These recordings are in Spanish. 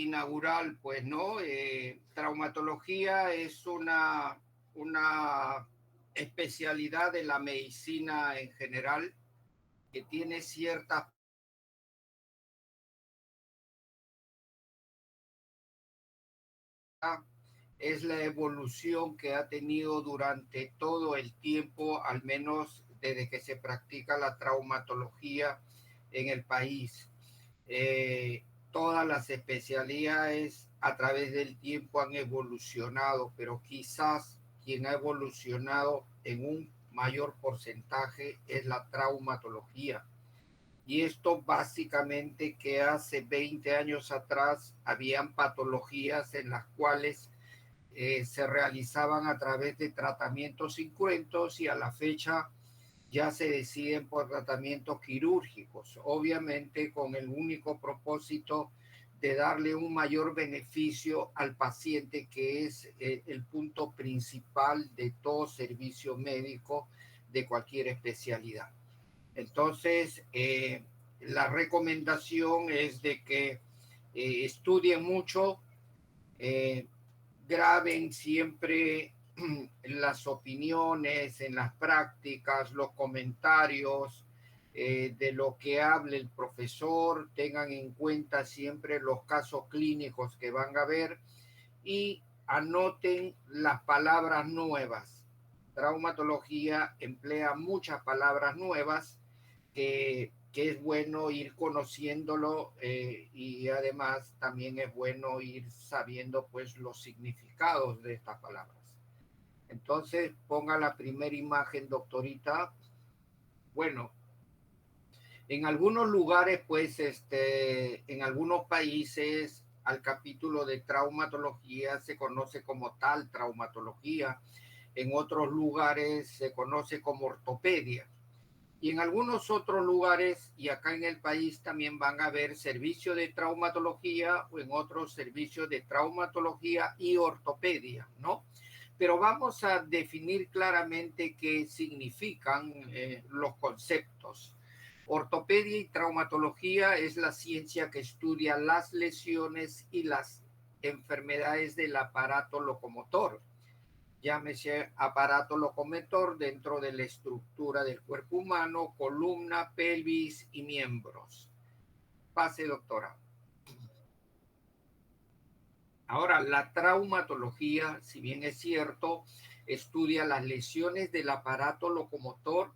inaugural, pues, ¿no? Traumatología es una especialidad de la medicina en general que tiene ciertas es la evolución que ha tenido durante todo el tiempo, al menos desde que se practica la traumatología en el país. Todas las especialidades a través del tiempo han evolucionado, pero quizás quien ha evolucionado en un mayor porcentaje es la traumatología. Y esto básicamente que hace 20 años atrás habían patologías en las cuales se realizaban a través de tratamientos incruentos y a la fecha ya se deciden por tratamientos quirúrgicos, obviamente con el único propósito de darle un mayor beneficio al paciente, que es el punto principal de todo servicio médico de cualquier especialidad. Entonces, la recomendación es de que estudien mucho, eh, graben siempre las opiniones, en las prácticas, los comentarios de lo que hable el profesor, tengan en cuenta siempre los casos clínicos que van a ver y anoten las palabras nuevas. Traumatología emplea muchas palabras nuevas que es bueno ir conociéndolo y además también es bueno ir sabiendo pues los significados de estas palabras. Entonces ponga la primera imagen, doctorita. Bueno, en algunos lugares pues en algunos países al capítulo de traumatología se conoce como tal traumatología, en otros lugares se conoce como ortopedia. Y en algunos otros lugares, y acá en el país también van a haber servicios de traumatología o en otros servicios de traumatología y ortopedia, ¿no? Pero vamos a definir claramente qué significan los conceptos. Ortopedia y traumatología es la ciencia que estudia las lesiones y las enfermedades del aparato locomotor, llámese aparato locomotor dentro de la estructura del cuerpo humano, columna, pelvis y miembros. Pase, doctora. Ahora, la traumatología, si bien es cierto, estudia las lesiones del aparato locomotor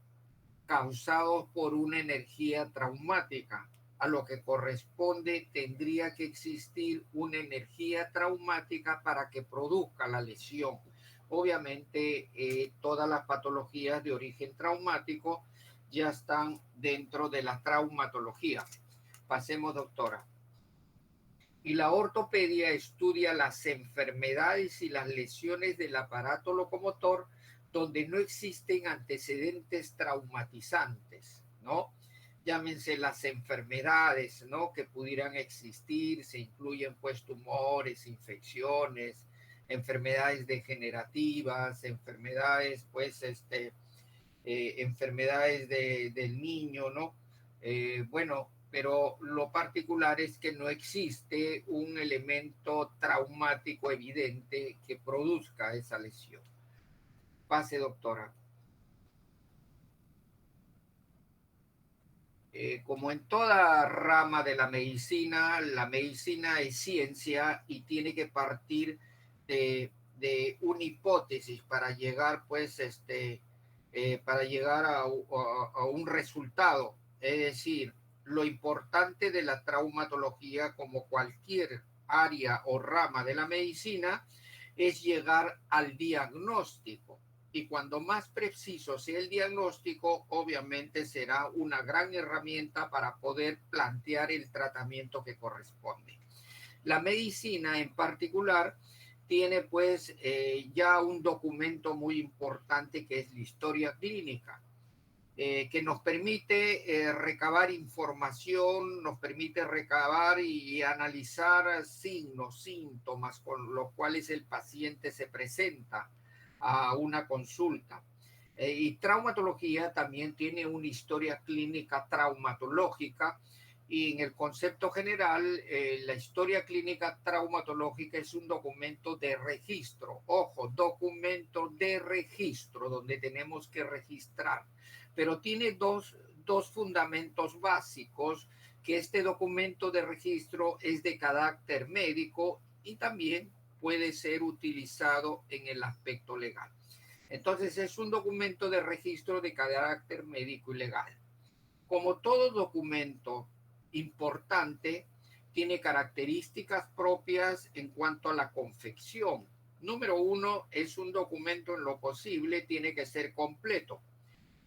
causados por una energía traumática. A lo que corresponde, tendría que existir una energía traumática para que produzca la lesión. Obviamente, todas las patologías de origen traumático ya están dentro de la traumatología. Pasemos, doctora. Y la ortopedia estudia las enfermedades y las lesiones del aparato locomotor donde no existen antecedentes traumatizantes, ¿no? Llámense las enfermedades, ¿no? Que pudieran existir, se incluyen pues tumores, infecciones, enfermedades degenerativas, enfermedades pues enfermedades del niño, ¿no? Bueno, pero lo particular es que no existe un elemento traumático evidente que produzca esa lesión. Pase, doctora. Como en toda rama de la medicina es ciencia y tiene que partir de una hipótesis para llegar, pues, para llegar a un resultado. Es decir, lo importante de la traumatología, como cualquier área o rama de la medicina, es llegar al diagnóstico. Y cuando más preciso sea el diagnóstico, obviamente será una gran herramienta para poder plantear el tratamiento que corresponde. La medicina en particular tiene pues ya un documento muy importante que es la historia clínica, que nos permite recabar información, nos permite recabar y analizar signos, síntomas con los cuales el paciente se presenta a una consulta. Y traumatología también tiene una historia clínica traumatológica Y en el concepto general, la historia clínica traumatológica es un documento de registro. Ojo, documento de registro donde tenemos que registrar. Pero tiene dos fundamentos básicos, que este documento de registro es de carácter médico y también puede ser utilizado en el aspecto legal. Entonces es un documento de registro de carácter médico y legal. Como todo documento importante, tiene características propias en cuanto a la confección. Número uno, es un documento en lo posible, tiene que ser completo.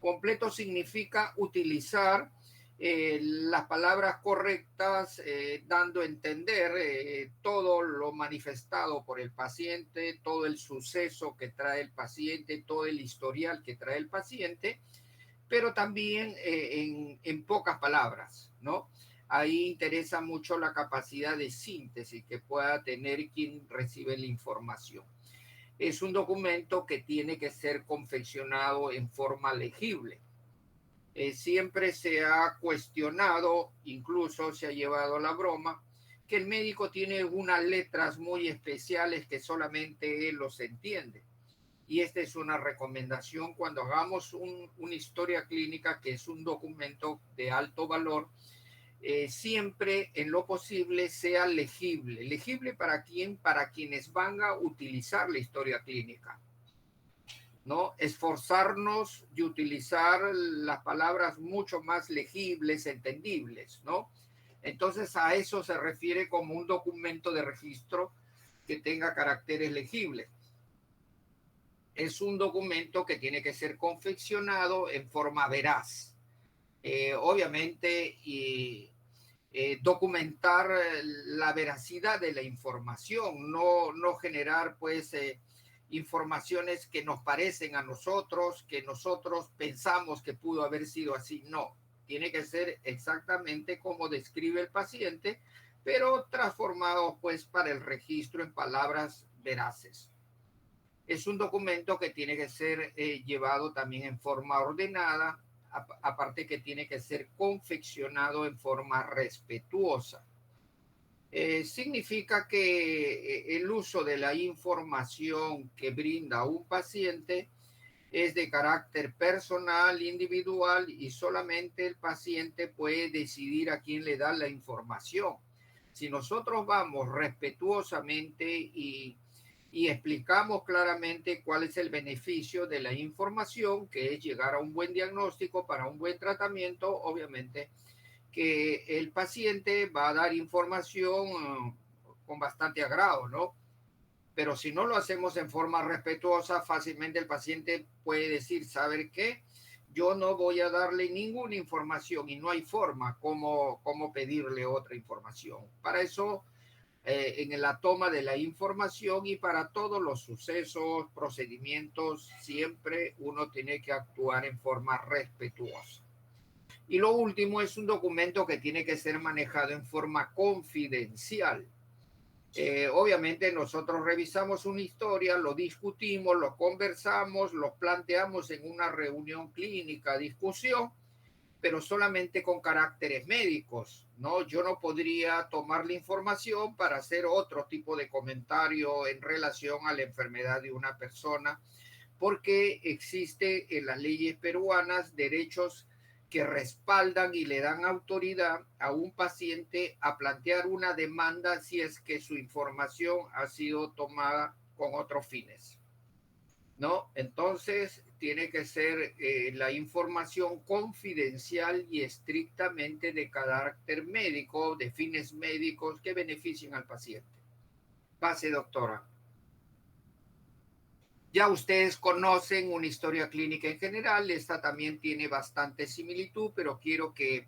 Completo significa utilizar las palabras correctas, dando a entender todo lo manifestado por el paciente, todo el suceso que trae el paciente, todo el historial que trae el paciente, pero también en pocas palabras, ¿no? Ahí interesa mucho la capacidad de síntesis que pueda tener quien recibe la información. Es un documento que tiene que ser confeccionado en forma legible. Siempre se ha cuestionado, incluso se ha llevado la broma, que el médico tiene unas letras muy especiales que solamente él los entiende. Y esta es una recomendación cuando hagamos una historia clínica, que es un documento de alto valor, siempre en lo posible sea legible. ¿Legible para quién? Para quienes van a utilizar la historia clínica, ¿no? Esforzarnos de utilizar las palabras mucho más legibles, entendibles, ¿no? Entonces a eso se refiere como un documento de registro que tenga caracteres legibles. Es un documento que tiene que ser confeccionado en forma veraz. Obviamente, documentar la veracidad de la información, no generar pues informaciones que nos parecen a nosotros, que nosotros pensamos que pudo haber sido así. No, tiene que ser exactamente como describe el paciente, pero transformado pues para el registro en palabras veraces. Es un documento que tiene que ser llevado también en forma ordenada, aparte que tiene que ser confeccionado en forma respetuosa. Significa que el uso de la información que brinda un paciente es de carácter personal, individual, y solamente el paciente puede decidir a quién le da la información. Si nosotros vamos respetuosamente y explicamos claramente cuál es el beneficio de la información, que es llegar a un buen diagnóstico para un buen tratamiento, obviamente que el paciente va a dar información con bastante agrado, ¿no? Pero si no lo hacemos en forma respetuosa, fácilmente el paciente puede decir, ¿saber qué? Yo no voy a darle ninguna información y no hay forma como pedirle otra información. Para eso, en la toma de la información y para todos los sucesos, procedimientos, siempre uno tiene que actuar en forma respetuosa. Y lo último, es un documento que tiene que ser manejado en forma confidencial. Obviamente nosotros revisamos una historia, lo discutimos, lo conversamos, lo planteamos en una reunión clínica, discusión, pero solamente con caracteres médicos, ¿no? Yo no podría tomar la información para hacer otro tipo de comentario en relación a la enfermedad de una persona, porque existe en las leyes peruanas derechos que respaldan y le dan autoridad a un paciente a plantear una demanda si es que su información ha sido tomada con otros fines, ¿no? Entonces tiene que ser la información confidencial y estrictamente de carácter médico, de fines médicos que beneficien al paciente. Pase, doctora. Ya ustedes conocen una historia clínica en general, esta también tiene bastante similitud, pero quiero que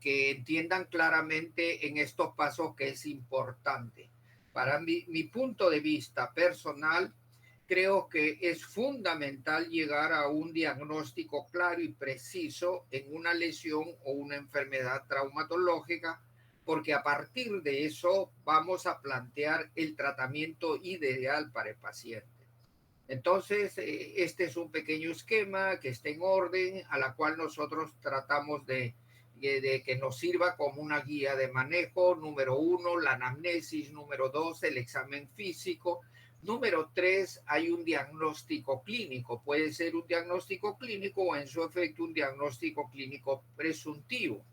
entiendan claramente en estos pasos que es importante. Para mi punto de vista personal, creo que es fundamental llegar a un diagnóstico claro y preciso en una lesión o una enfermedad traumatológica, porque a partir de eso vamos a plantear el tratamiento ideal para el paciente. Entonces, este es un pequeño esquema que está en orden, a la cual nosotros tratamos de de que nos sirva como una guía de manejo. Número 1, la anamnesis. Número 2, el examen físico. Número 3, hay un diagnóstico clínico. Puede ser un diagnóstico clínico o en su efecto un diagnóstico clínico presuntivo.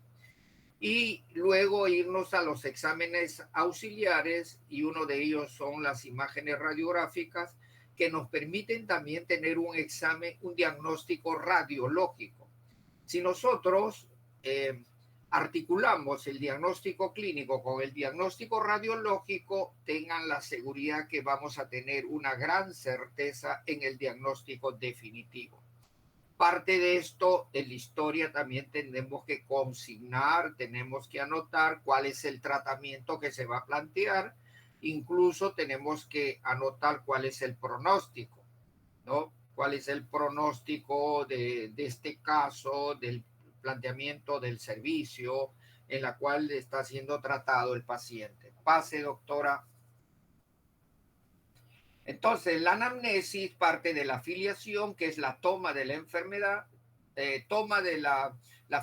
Y luego irnos a los exámenes auxiliares, y uno de ellos son las imágenes radiográficas, que nos permiten también tener un examen, un diagnóstico radiológico. Si nosotros articulamos el diagnóstico clínico con el diagnóstico radiológico, tengan la seguridad que vamos a tener una gran certeza en el diagnóstico definitivo. Parte de esto, en la historia también tenemos que consignar, tenemos que anotar cuál es el tratamiento que se va a plantear, incluso tenemos que anotar cuál es el pronóstico, ¿no? ¿Cuál es el pronóstico de este caso, del planteamiento del servicio en la cual está siendo tratado el paciente? Pase, doctora. Entonces, la anamnesis parte de la filiación, que es la toma de la enfermedad. Toma de la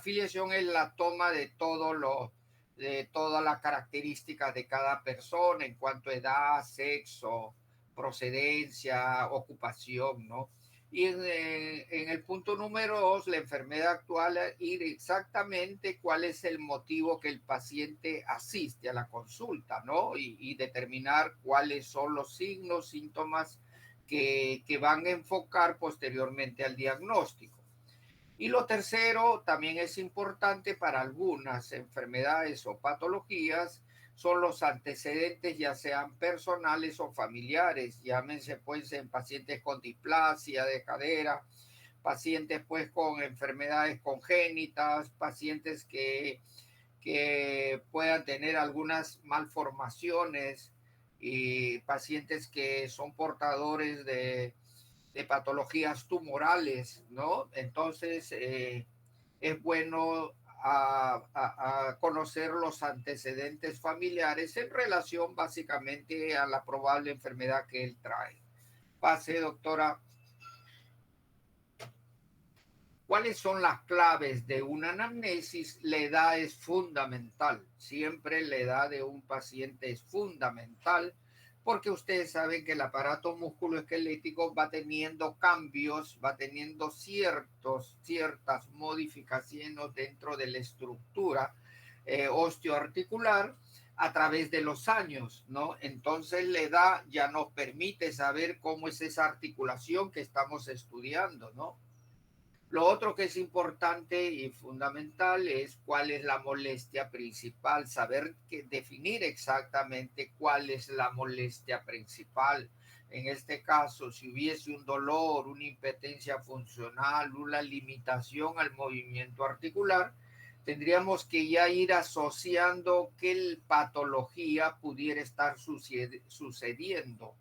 filiación es la toma de de todas las características de cada persona en cuanto a edad, sexo, procedencia, ocupación, ¿no? Y en el punto número 2, la enfermedad actual, ir exactamente cuál es el motivo que el paciente asiste a la consulta, ¿no? Y determinar cuáles son los signos, síntomas que van a enfocar posteriormente al diagnóstico. Y lo tercero, también es importante para algunas enfermedades o patologías, son los antecedentes, ya sean personales o familiares. Llámense pues en pacientes con displasia de cadera, pacientes pues con enfermedades congénitas, pacientes que puedan tener algunas malformaciones y pacientes que son portadores de patologías tumorales, ¿no? Entonces, es bueno a conocer los antecedentes familiares en relación básicamente a la probable enfermedad que él trae. Pase, doctora. ¿Cuáles son las claves de una anamnesis? La edad es fundamental. Siempre la edad de un paciente es fundamental porque ustedes saben que el aparato musculoesquelético va teniendo cambios, va teniendo ciertas modificaciones dentro de la estructura osteoarticular a través de los años, ¿no? Entonces la edad ya nos permite saber cómo es esa articulación que estamos estudiando, ¿no? Lo otro que es importante y fundamental es cuál es la molestia principal, saber definir exactamente cuál es la molestia principal. En este caso, si hubiese un dolor, una impetencia funcional, una limitación al movimiento articular, tendríamos que ya ir asociando qué patología pudiera estar sucediendo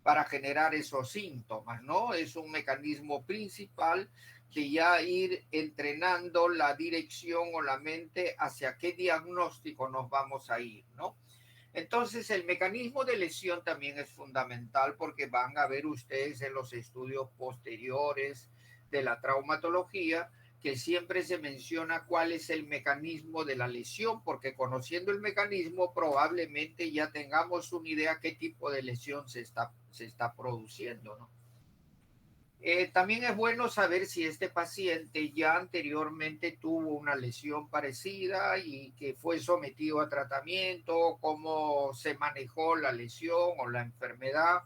para generar esos síntomas, ¿no? Es un mecanismo principal de ya ir entrenando la dirección o la mente hacia qué diagnóstico nos vamos a ir, ¿no? Entonces, el mecanismo de lesión también es fundamental porque van a ver ustedes en los estudios posteriores de la traumatología que siempre se menciona cuál es el mecanismo de la lesión, porque conociendo el mecanismo probablemente ya tengamos una idea qué tipo de lesión se está produciendo, ¿no? También es bueno saber si este paciente ya anteriormente tuvo una lesión parecida y que fue sometido a tratamiento, cómo se manejó la lesión o la enfermedad.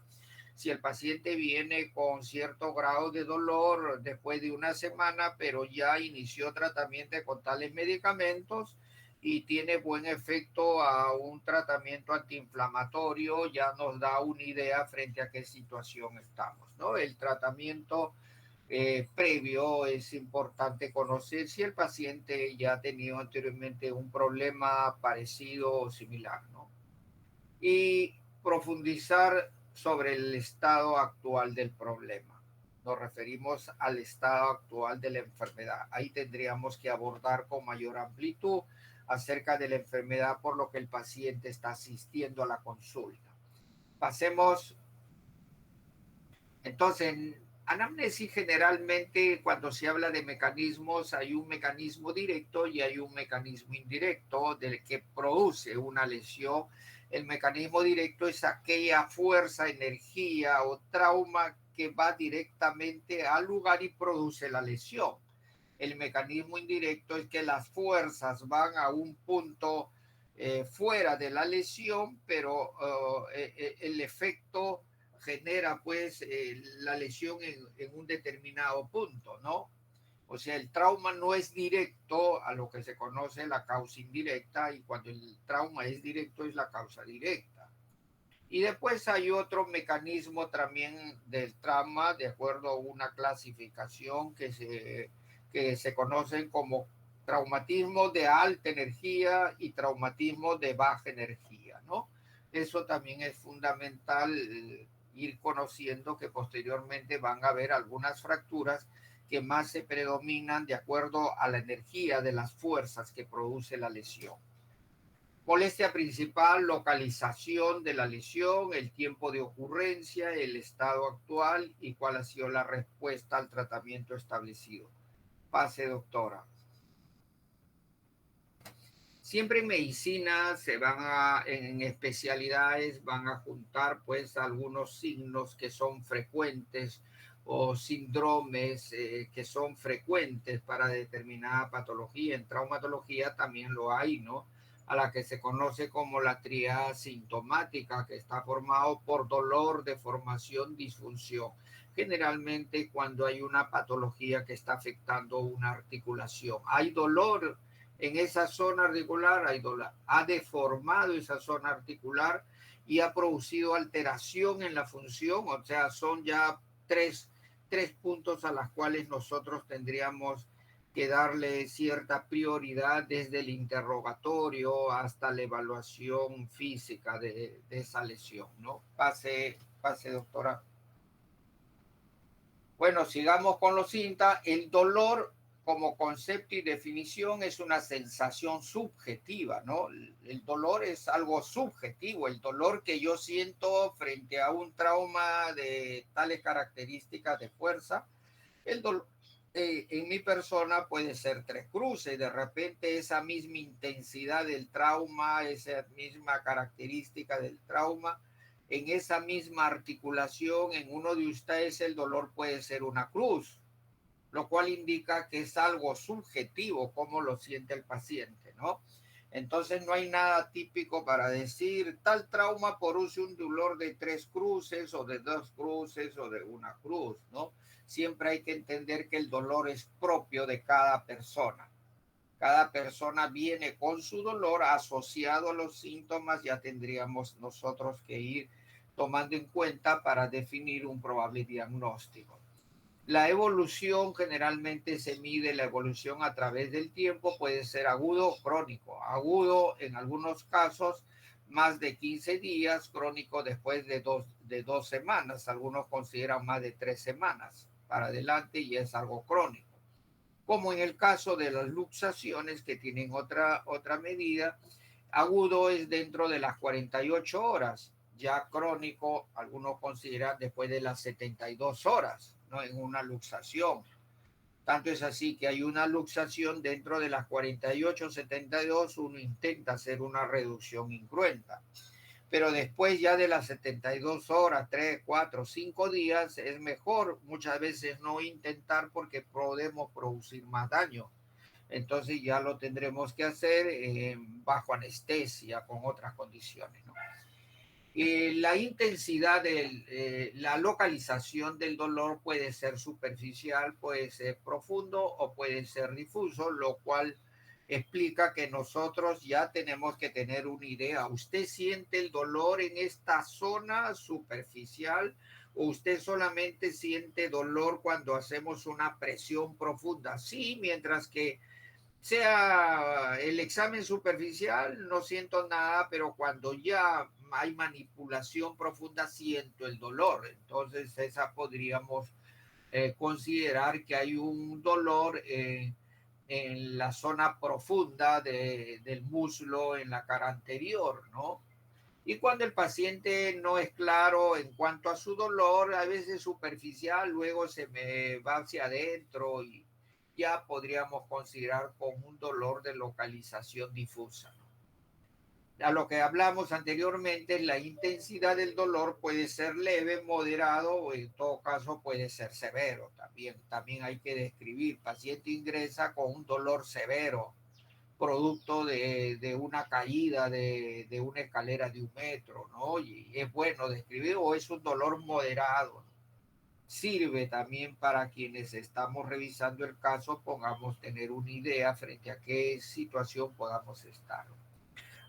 Si el paciente viene con cierto grado de dolor después de una semana, pero ya inició tratamiento con tales medicamentos y tiene buen efecto a un tratamiento antiinflamatorio, ya nos da una idea frente a qué situación estamos, ¿no? El tratamiento previo es importante conocer si el paciente ya ha tenido anteriormente un problema parecido o similar, ¿no? Y profundizar sobre el estado actual del problema. Nos referimos al estado actual de la enfermedad. Ahí tendríamos que abordar con mayor amplitud acerca de la enfermedad por lo que el paciente está asistiendo a la consulta. Pasemos, entonces, Anamnesis generalmente cuando se habla de mecanismos hay un mecanismo directo y hay un mecanismo indirecto del que produce una lesión. El mecanismo directo es aquella fuerza, energía o trauma que va directamente al lugar y produce la lesión. El mecanismo indirecto es que las fuerzas van a un punto fuera de la lesión, pero el efecto genera pues la lesión en un determinado punto, ¿no? O sea, el trauma no es directo a lo que se conoce la causa indirecta y cuando el trauma es directo es la causa directa. Y después hay otro mecanismo también del trauma, de acuerdo a una clasificación que se conocen como traumatismo de alta energía y traumatismo de baja energía, ¿no? Eso también es fundamental ir conociendo que posteriormente van a haber algunas fracturas que más se predominan de acuerdo a la energía de las fuerzas que produce la lesión. Molestia principal, localización de la lesión, el tiempo de ocurrencia, el estado actual y cuál ha sido la respuesta al tratamiento establecido. Pase, doctora. Siempre en medicina en especialidades van a juntar pues algunos signos que son frecuentes o síndromes que son frecuentes para determinada patología. En traumatología también lo hay, ¿no? A la que se conoce como la tríada sintomática, que está formado por dolor, deformación, disfunción. Generalmente cuando hay una patología que está afectando una articulación. Hay dolor en esa zona articular, ha deformado esa zona articular y ha producido alteración en la función, o sea, son ya tres puntos a los cuales nosotros tendríamos que darle cierta prioridad desde el interrogatorio hasta la evaluación física de esa lesión, ¿no? Pase, doctora. Bueno, sigamos con los síntomas. El dolor como concepto y definición es una sensación subjetiva, ¿no? El dolor es algo subjetivo, el dolor que yo siento frente a un trauma de tales características de fuerza, el dolor en mi persona puede ser tres cruces, de repente esa misma intensidad del trauma, esa misma característica del trauma, en esa misma articulación, en uno de ustedes el dolor puede ser una cruz, lo cual indica que es algo subjetivo, como lo siente el paciente, ¿no? Entonces no hay nada típico para decir tal trauma produce un dolor de tres cruces o de dos cruces o de una cruz, ¿no? Siempre hay que entender que el dolor es propio de cada persona. Cada persona viene con su dolor asociado a los síntomas, ya tendríamos nosotros que ir tomando en cuenta para definir un probable diagnóstico. La evolución generalmente se mide la evolución a través del tiempo, puede ser agudo o crónico. Agudo en algunos casos más de 15 días, crónico después de dos semanas. Algunos consideran más de 3 semanas para adelante y es algo crónico. Como en el caso de las luxaciones que tienen otra medida, agudo es dentro de las 48 horas, ya crónico algunos consideran después de las 72 horas, ¿no? En una luxación. Tanto es así que hay una luxación dentro de las 48, 72, uno intenta hacer una reducción incruenta. Pero después ya de las 72 horas, 3, 4, 5 días, es mejor muchas veces no intentar porque podemos producir más daño. Entonces ya lo tendremos que hacer bajo anestesia, con otras condiciones, ¿no? La intensidad, la localización del dolor puede ser superficial, puede ser profundo o puede ser difuso, lo cual explica que nosotros ya tenemos que tener una idea. ¿Usted siente el dolor en esta zona superficial o usted solamente siente dolor cuando hacemos una presión profunda? Sí, mientras que sea el examen superficial, no siento nada, pero cuando ya hay manipulación profunda, siento el dolor. Entonces, esa podríamos considerar que hay un dolor en la zona profunda del muslo, en la cara anterior, ¿no? Y cuando el paciente no es claro en cuanto a su dolor, a veces superficial, luego se me va hacia adentro y ya podríamos considerar como un dolor de localización difusa. A lo que hablamos anteriormente, la intensidad del dolor puede ser leve, moderado o en todo caso puede ser severo. También hay que describir, paciente ingresa con un dolor severo, producto de una caída de una escalera de 1 metro, ¿no? Y es bueno describir, o es un dolor moderado, ¿no? Sirve también para quienes estamos revisando el caso, podamos tener una idea frente a qué situación podamos estar.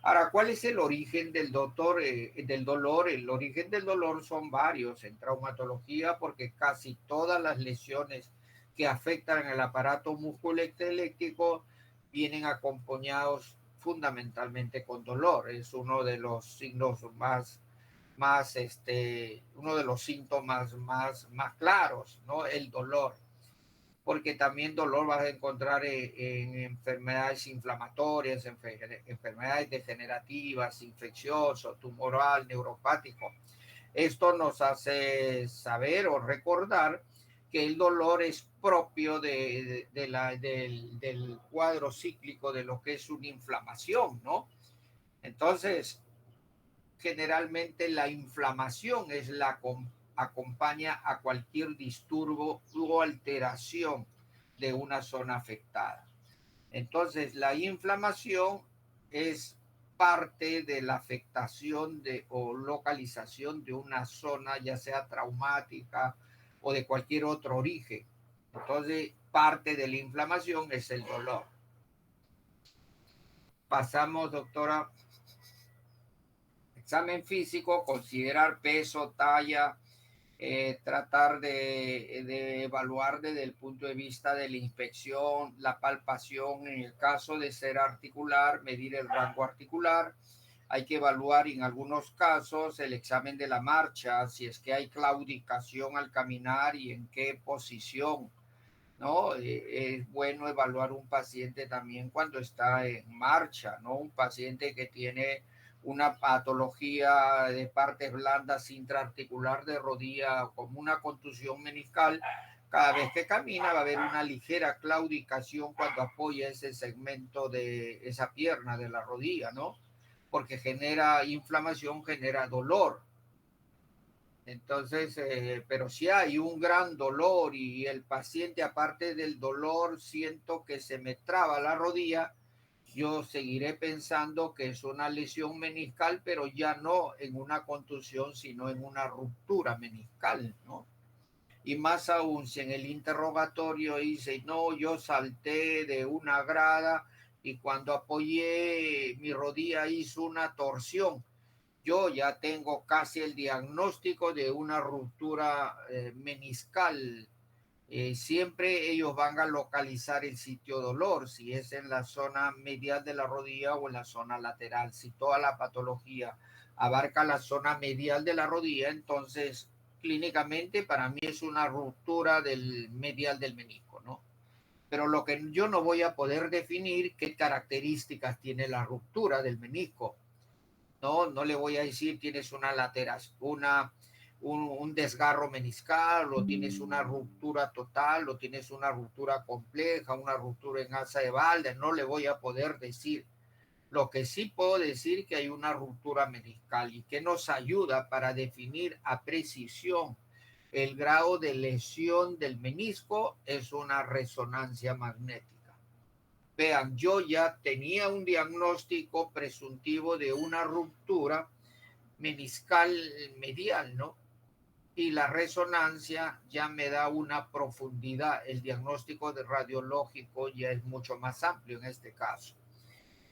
Ahora, ¿cuál es el origen del dolor? El origen del dolor son varios en traumatología porque casi todas las lesiones que afectan el aparato musculoesquelético vienen acompañados fundamentalmente con dolor. Es uno de los signos uno de los síntomas más claros, ¿no? El dolor, porque también dolor vas a encontrar en enfermedades inflamatorias, enfermedades degenerativas, infeccioso, tumoral, neuropático. Esto nos hace saber o recordar que el dolor es propio del cuadro cíclico de lo que es una inflamación, ¿no? Entonces, generalmente la inflamación es la acompaña a cualquier disturbo o alteración de una zona afectada. Entonces, la inflamación es parte de la afectación o localización de una zona, ya sea traumática o de cualquier otro origen. Entonces, parte de la inflamación es el dolor. Pasamos, doctora. Examen físico, considerar peso, talla, tratar de evaluar desde el punto de vista de la inspección, la palpación, en el caso de ser articular, medir el rango articular. Hay que evaluar en algunos casos el examen de la marcha, si es que hay claudicación al caminar y en qué posición, ¿no? Es bueno evaluar un paciente también cuando está en marcha, ¿no? Un paciente que tiene una patología de partes blandas intraarticular de rodilla como una contusión meniscal, cada vez que camina va a haber una ligera claudicación cuando apoya ese segmento de esa pierna de la rodilla, ¿no? Porque genera inflamación, genera dolor. Entonces, pero si hay un gran dolor y el paciente, aparte del dolor, siento que se me traba la rodilla, yo seguiré pensando que es una lesión meniscal, pero ya no en una contusión, sino en una ruptura meniscal, ¿no? Y más aún, si en el interrogatorio dice, no, yo salté de una grada y cuando apoyé mi rodilla hizo una torsión, yo ya tengo casi el diagnóstico de una ruptura meniscal. Siempre ellos van a localizar el sitio dolor, si es en la zona medial de la rodilla o en la zona lateral. Si toda la patología abarca la zona medial de la rodilla, entonces clínicamente para mí es una ruptura del medial del menisco, ¿no? Pero lo que yo no voy a poder definir qué características tiene la ruptura del menisco. No le voy a decir tienes una un desgarro meniscal, o tienes una ruptura total, o tienes una ruptura compleja, una ruptura en asa de balde, no le voy a poder decir. Lo que sí puedo decir que hay una ruptura meniscal y que nos ayuda para definir a precisión el grado de lesión del menisco es una resonancia magnética. Vean, yo ya tenía un diagnóstico presuntivo de una ruptura meniscal medial, ¿no? Y la resonancia ya me da una profundidad. El diagnóstico de radiológico ya es mucho más amplio en este caso.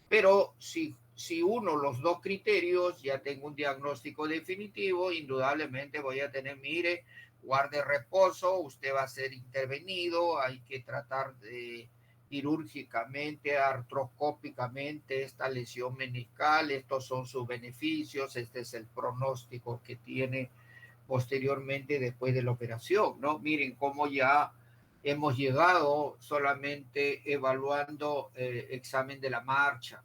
Pero si uno los dos criterios, ya tengo un diagnóstico definitivo, indudablemente voy a tener, mire, guarde reposo, usted va a ser intervenido, hay que tratar de quirúrgicamente, artroscópicamente esta lesión meniscal, estos son sus beneficios, este es el pronóstico que tiene posteriormente después de la operación, ¿no? Miren cómo ya hemos llegado solamente evaluando examen de la marcha.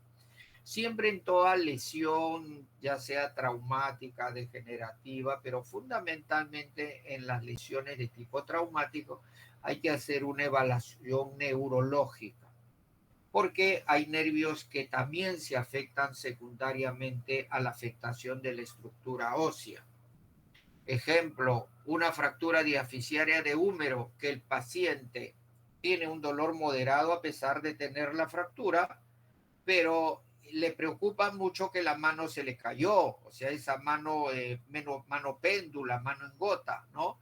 Siempre en toda lesión, ya sea traumática, degenerativa, pero fundamentalmente en las lesiones de tipo traumático, hay que hacer una evaluación neurológica, porque hay nervios que también se afectan secundariamente a la afectación de la estructura ósea. Ejemplo, una fractura diaficiaria de húmero, que el paciente tiene un dolor moderado a pesar de tener la fractura, pero le preocupa mucho que la mano se le cayó, o sea, esa mano, mano péndula, mano en gota, ¿no?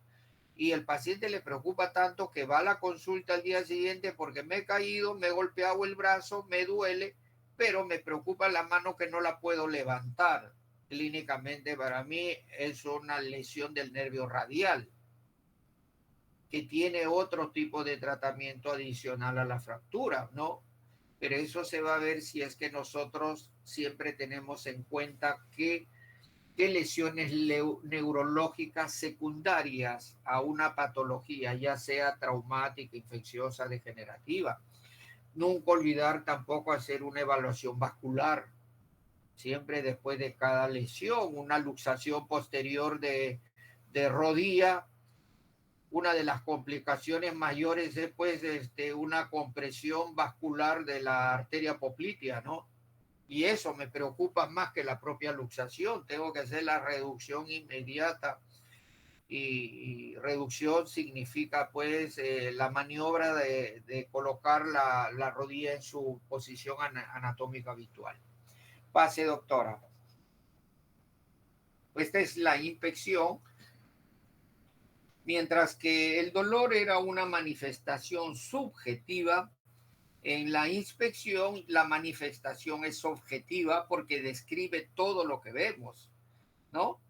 Y el paciente le preocupa tanto que va a la consulta al día siguiente porque me he caído, me he golpeado el brazo, me duele, pero me preocupa la mano que no la puedo levantar. Clínicamente para mí es una lesión del nervio radial que tiene otro tipo de tratamiento adicional a la fractura, ¿no? Pero eso se va a ver si es que nosotros siempre tenemos en cuenta que lesiones neurológicas secundarias a una patología, ya sea traumática, infecciosa, degenerativa. Nunca olvidar tampoco hacer una evaluación vascular, siempre después de cada lesión, una luxación posterior de rodilla. Una de las complicaciones mayores es pues una compresión vascular de la arteria poplitea, ¿no? Y eso me preocupa más que la propia luxación. Tengo que hacer la reducción inmediata. Y reducción significa pues la maniobra de colocar la rodilla en su posición anatómica habitual. Pase, doctora. Esta es la inspección. Mientras que el dolor era una manifestación subjetiva, en la inspección la manifestación es objetiva porque describe todo lo que vemos, ¿no?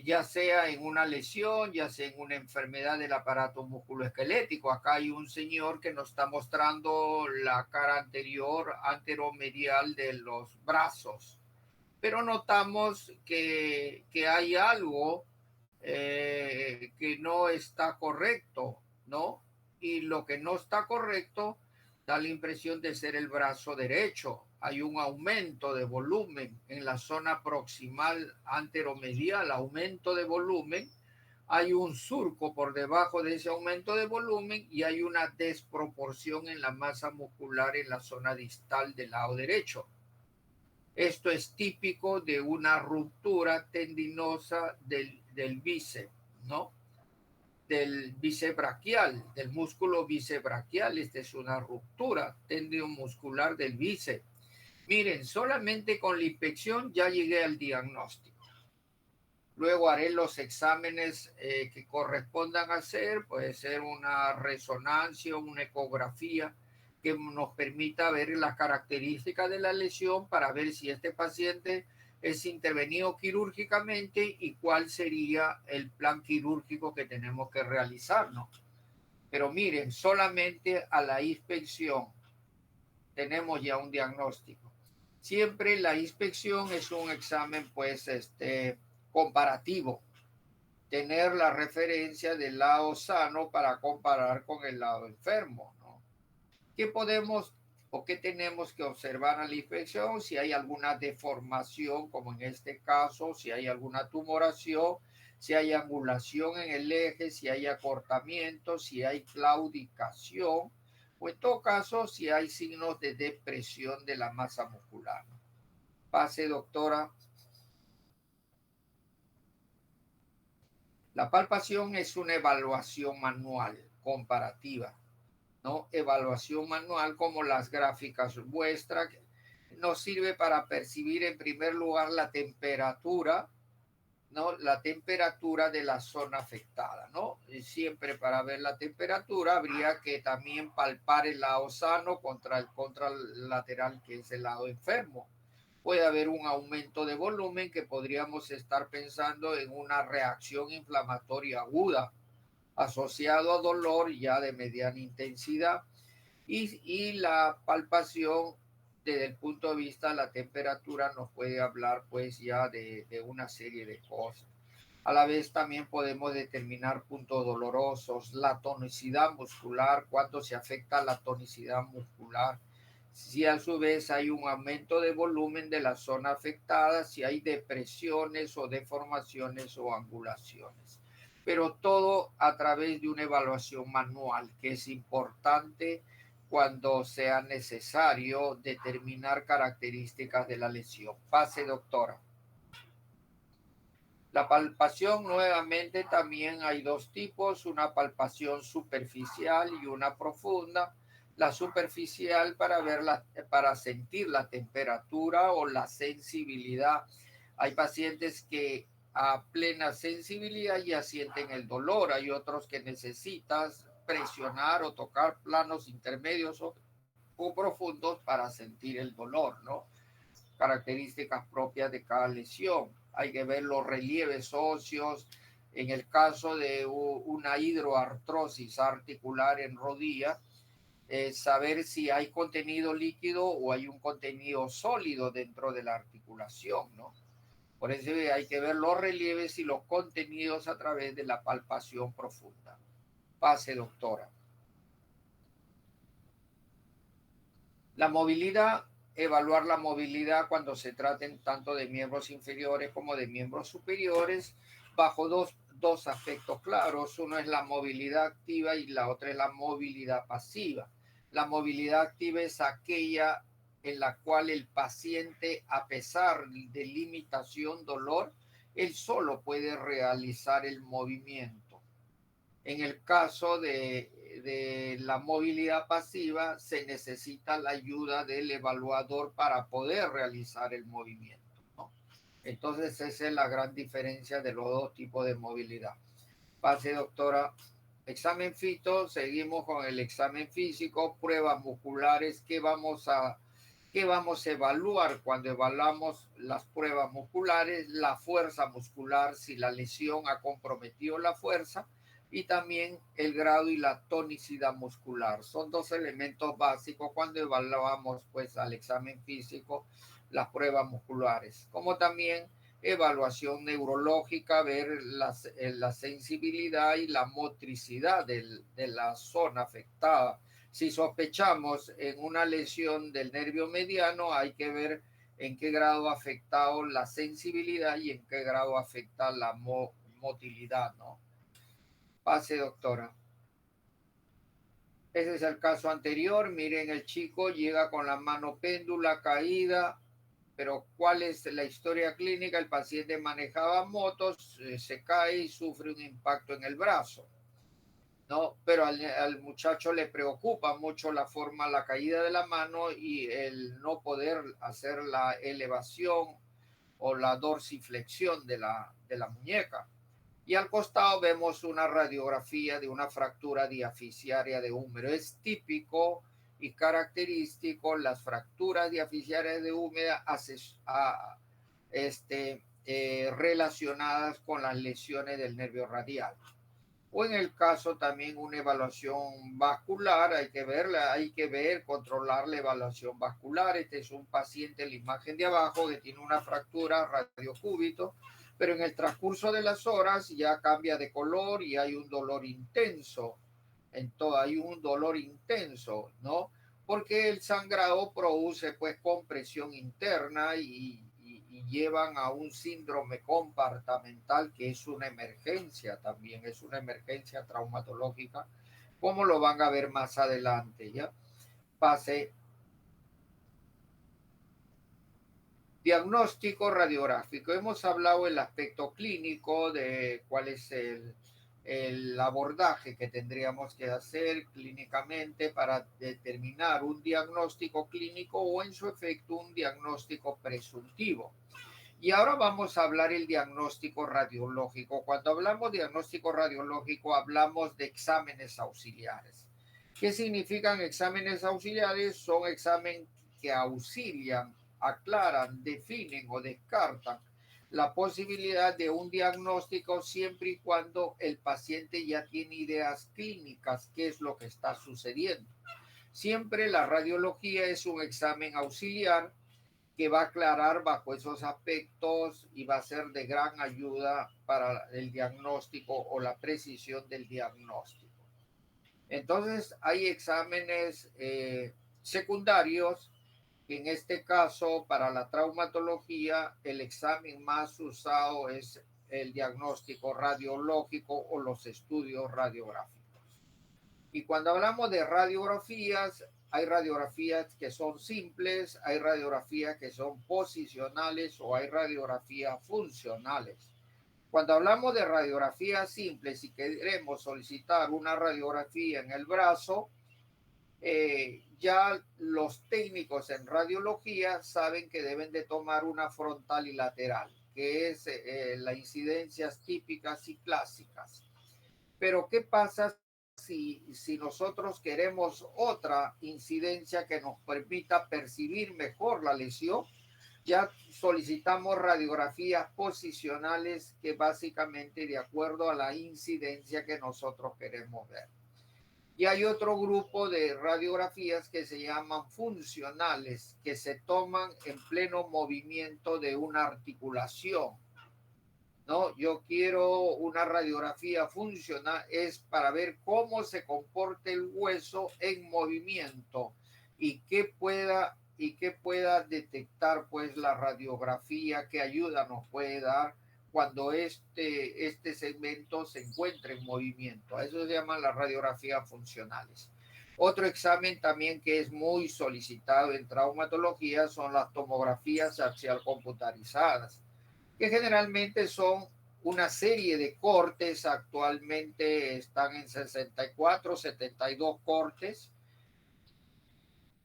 Ya sea en una lesión, ya sea en una enfermedad del aparato musculoesquelético. Acá hay un señor que nos está mostrando la cara anterior, anteromedial de los brazos, pero notamos que hay algo que no está correcto, ¿no? Y lo que no está correcto da la impresión de ser el brazo derecho. Hay un aumento de volumen en la zona proximal anteromedial, aumento de volumen. Hay un surco por debajo de ese aumento de volumen y hay una desproporción en la masa muscular en la zona distal del lado derecho. Esto es típico de una ruptura tendinosa del bíceps, ¿no? Del bíceps braquial, del músculo bíceps braquial. Esta es una ruptura tendinomuscular del bíceps. Miren, solamente con la inspección ya llegué al diagnóstico. Luego haré los exámenes que correspondan hacer, puede ser una resonancia, una ecografía, que nos permita ver las características de la lesión para ver si este paciente es intervenido quirúrgicamente y cuál sería el plan quirúrgico que tenemos que realizar, ¿no? Pero miren, solamente a la inspección tenemos ya un diagnóstico. Siempre la inspección es un examen, pues, comparativo. Tener la referencia del lado sano para comparar con el lado enfermo, ¿no? ¿Qué podemos o qué tenemos que observar a la inspección? Si hay alguna deformación, como en este caso, si hay alguna tumoración, si hay angulación en el eje, si hay acortamiento, si hay claudicación, o en todo caso, si hay signos de depresión de la masa muscular. Pase, doctora. La palpación es una evaluación manual comparativa, ¿no? Evaluación manual como las gráficas muestran, nos sirve para percibir en primer lugar la temperatura, ¿no? La temperatura de la zona afectada, ¿no? Y siempre para ver la temperatura habría que también palpar el lado sano contra el lateral, que es el lado enfermo. Puede haber un aumento de volumen que podríamos estar pensando en una reacción inflamatoria aguda asociado a dolor ya de mediana intensidad y la palpación desde el punto de vista de la temperatura nos puede hablar pues ya de una serie de cosas. A la vez también podemos determinar puntos dolorosos, la tonicidad muscular, cuánto se afecta la tonicidad muscular, Si a su vez hay un aumento de volumen de la zona afectada, si hay depresiones o deformaciones o angulaciones. Pero todo a través de una evaluación manual, que es importante cuando sea necesario determinar características de la lesión. Pase, doctora. La palpación, nuevamente, también hay dos tipos, una palpación superficial y una profunda. La superficial para sentir la temperatura o la sensibilidad. Hay pacientes que a plena sensibilidad ya sienten el dolor. Hay otros que necesitas presionar o tocar planos intermedios o profundos para sentir el dolor, ¿no? Características propias de cada lesión. Hay que ver los relieves óseos. En el caso de una hidroartrosis articular en rodilla, saber si hay contenido líquido o hay un contenido sólido dentro de la articulación, ¿no? Por eso hay que ver los relieves y los contenidos a través de la palpación profunda. Pase, doctora. La movilidad, evaluar la movilidad cuando se traten tanto de miembros inferiores como de miembros superiores bajo dos aspectos claros. Uno es la movilidad activa y la otra es la movilidad pasiva. La movilidad activa es aquella en la cual el paciente, a pesar de limitación, dolor, él solo puede realizar el movimiento. En el caso de la movilidad pasiva, se necesita la ayuda del evaluador para poder realizar el movimiento, ¿no? Entonces, esa es la gran diferencia de los dos tipos de movilidad. Pase, doctora. Examen fito, seguimos con el examen físico, pruebas musculares. ¿Qué vamos a evaluar cuando evaluamos las pruebas musculares? La fuerza muscular, si la lesión ha comprometido la fuerza, y también el grado y la tonicidad muscular. Son dos elementos básicos cuando evaluamos pues al examen físico las pruebas musculares, como también evaluación neurológica, ver la sensibilidad y la motricidad de la zona afectada. Si sospechamos en una lesión del nervio mediano, hay que ver en qué grado ha afectado la sensibilidad y en qué grado afecta la motilidad, ¿no? Pase, doctora. Ese es el caso anterior. Miren, el chico llega con la mano péndula caída, pero ¿cuál es la historia clínica? El paciente manejaba motos, se cae y sufre un impacto en el brazo, ¿no? Pero al muchacho le preocupa mucho la caída de la mano y el no poder hacer la elevación o la dorsiflexión de la muñeca. Y al costado vemos una radiografía de una fractura diaficiaria de húmero. Es típico y característico las fracturas diaficiarias de húmero relacionadas con las lesiones del nervio radial. O en el caso también una evaluación vascular, hay que ver, controlar la evaluación vascular. Este es un paciente, la imagen de abajo, que tiene una fractura radiocúbito, pero en el transcurso de las horas ya cambia de color y hay un dolor intenso. Hay un dolor intenso, ¿no? Porque el sangrado produce pues compresión interna y llevan a un síndrome compartamental que es una emergencia también, es una emergencia traumatológica, como lo van a ver más adelante, ¿ya? Pase. Diagnóstico radiográfico. Hemos hablado del aspecto clínico, de cuál es el abordaje que tendríamos que hacer clínicamente para determinar un diagnóstico clínico o en su efecto un diagnóstico presuntivo. Y ahora vamos a hablar el diagnóstico radiológico. Cuando hablamos de diagnóstico radiológico, hablamos de exámenes auxiliares. ¿Qué significan exámenes auxiliares? Son exámenes que auxilian, aclaran, definen o descartan la posibilidad de un diagnóstico siempre y cuando el paciente ya tiene ideas clínicas, qué es lo que está sucediendo. Siempre la radiología es un examen auxiliar que va a aclarar bajo esos aspectos y va a ser de gran ayuda para el diagnóstico o la precisión del diagnóstico. Entonces, hay exámenes secundarios. En este caso, para la traumatología, el examen más usado es el diagnóstico radiológico o los estudios radiográficos. Y cuando hablamos de radiografías, hay radiografías que son simples, hay radiografías que son posicionales o hay radiografías funcionales. Cuando hablamos de radiografías simples y queremos solicitar una radiografía en el brazo, ya los técnicos en radiología saben que deben de tomar una frontal y lateral, que es las incidencias típicas y clásicas. Pero ¿qué pasa si nosotros queremos otra incidencia que nos permita percibir mejor la lesión? Ya solicitamos radiografías posicionales que básicamente de acuerdo a la incidencia que nosotros queremos ver. Y hay otro grupo de radiografías que se llaman funcionales, que se toman en pleno movimiento de una articulación. ¿No? Yo quiero una radiografía funcional, es para ver cómo se comporta el hueso en movimiento y qué pueda detectar pues la radiografía, qué ayuda nos puede dar cuando este segmento se encuentra en movimiento. A eso se llaman las radiografías funcionales. Otro examen también que es muy solicitado en traumatología son las tomografías axial computarizadas, que generalmente son una serie de cortes. Actualmente están en 64, 72 cortes.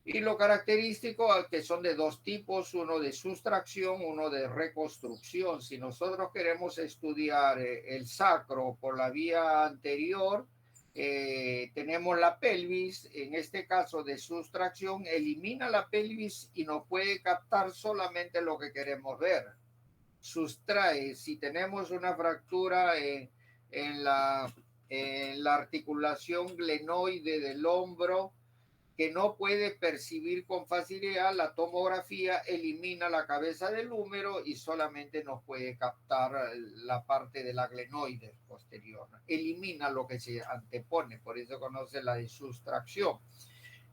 Y lo característico es que son de dos tipos, uno de sustracción, uno de reconstrucción. Si nosotros queremos estudiar el sacro por la vía anterior, tenemos la pelvis. En este caso de sustracción, elimina la pelvis y nos puede captar solamente lo que queremos ver. Sustrae, si tenemos una fractura en la articulación glenoide del hombro que no puede percibir con facilidad, la tomografía elimina la cabeza del húmero y solamente nos puede captar la parte de la glenoide posterior. Elimina lo que se antepone, por eso conoce la de sustracción.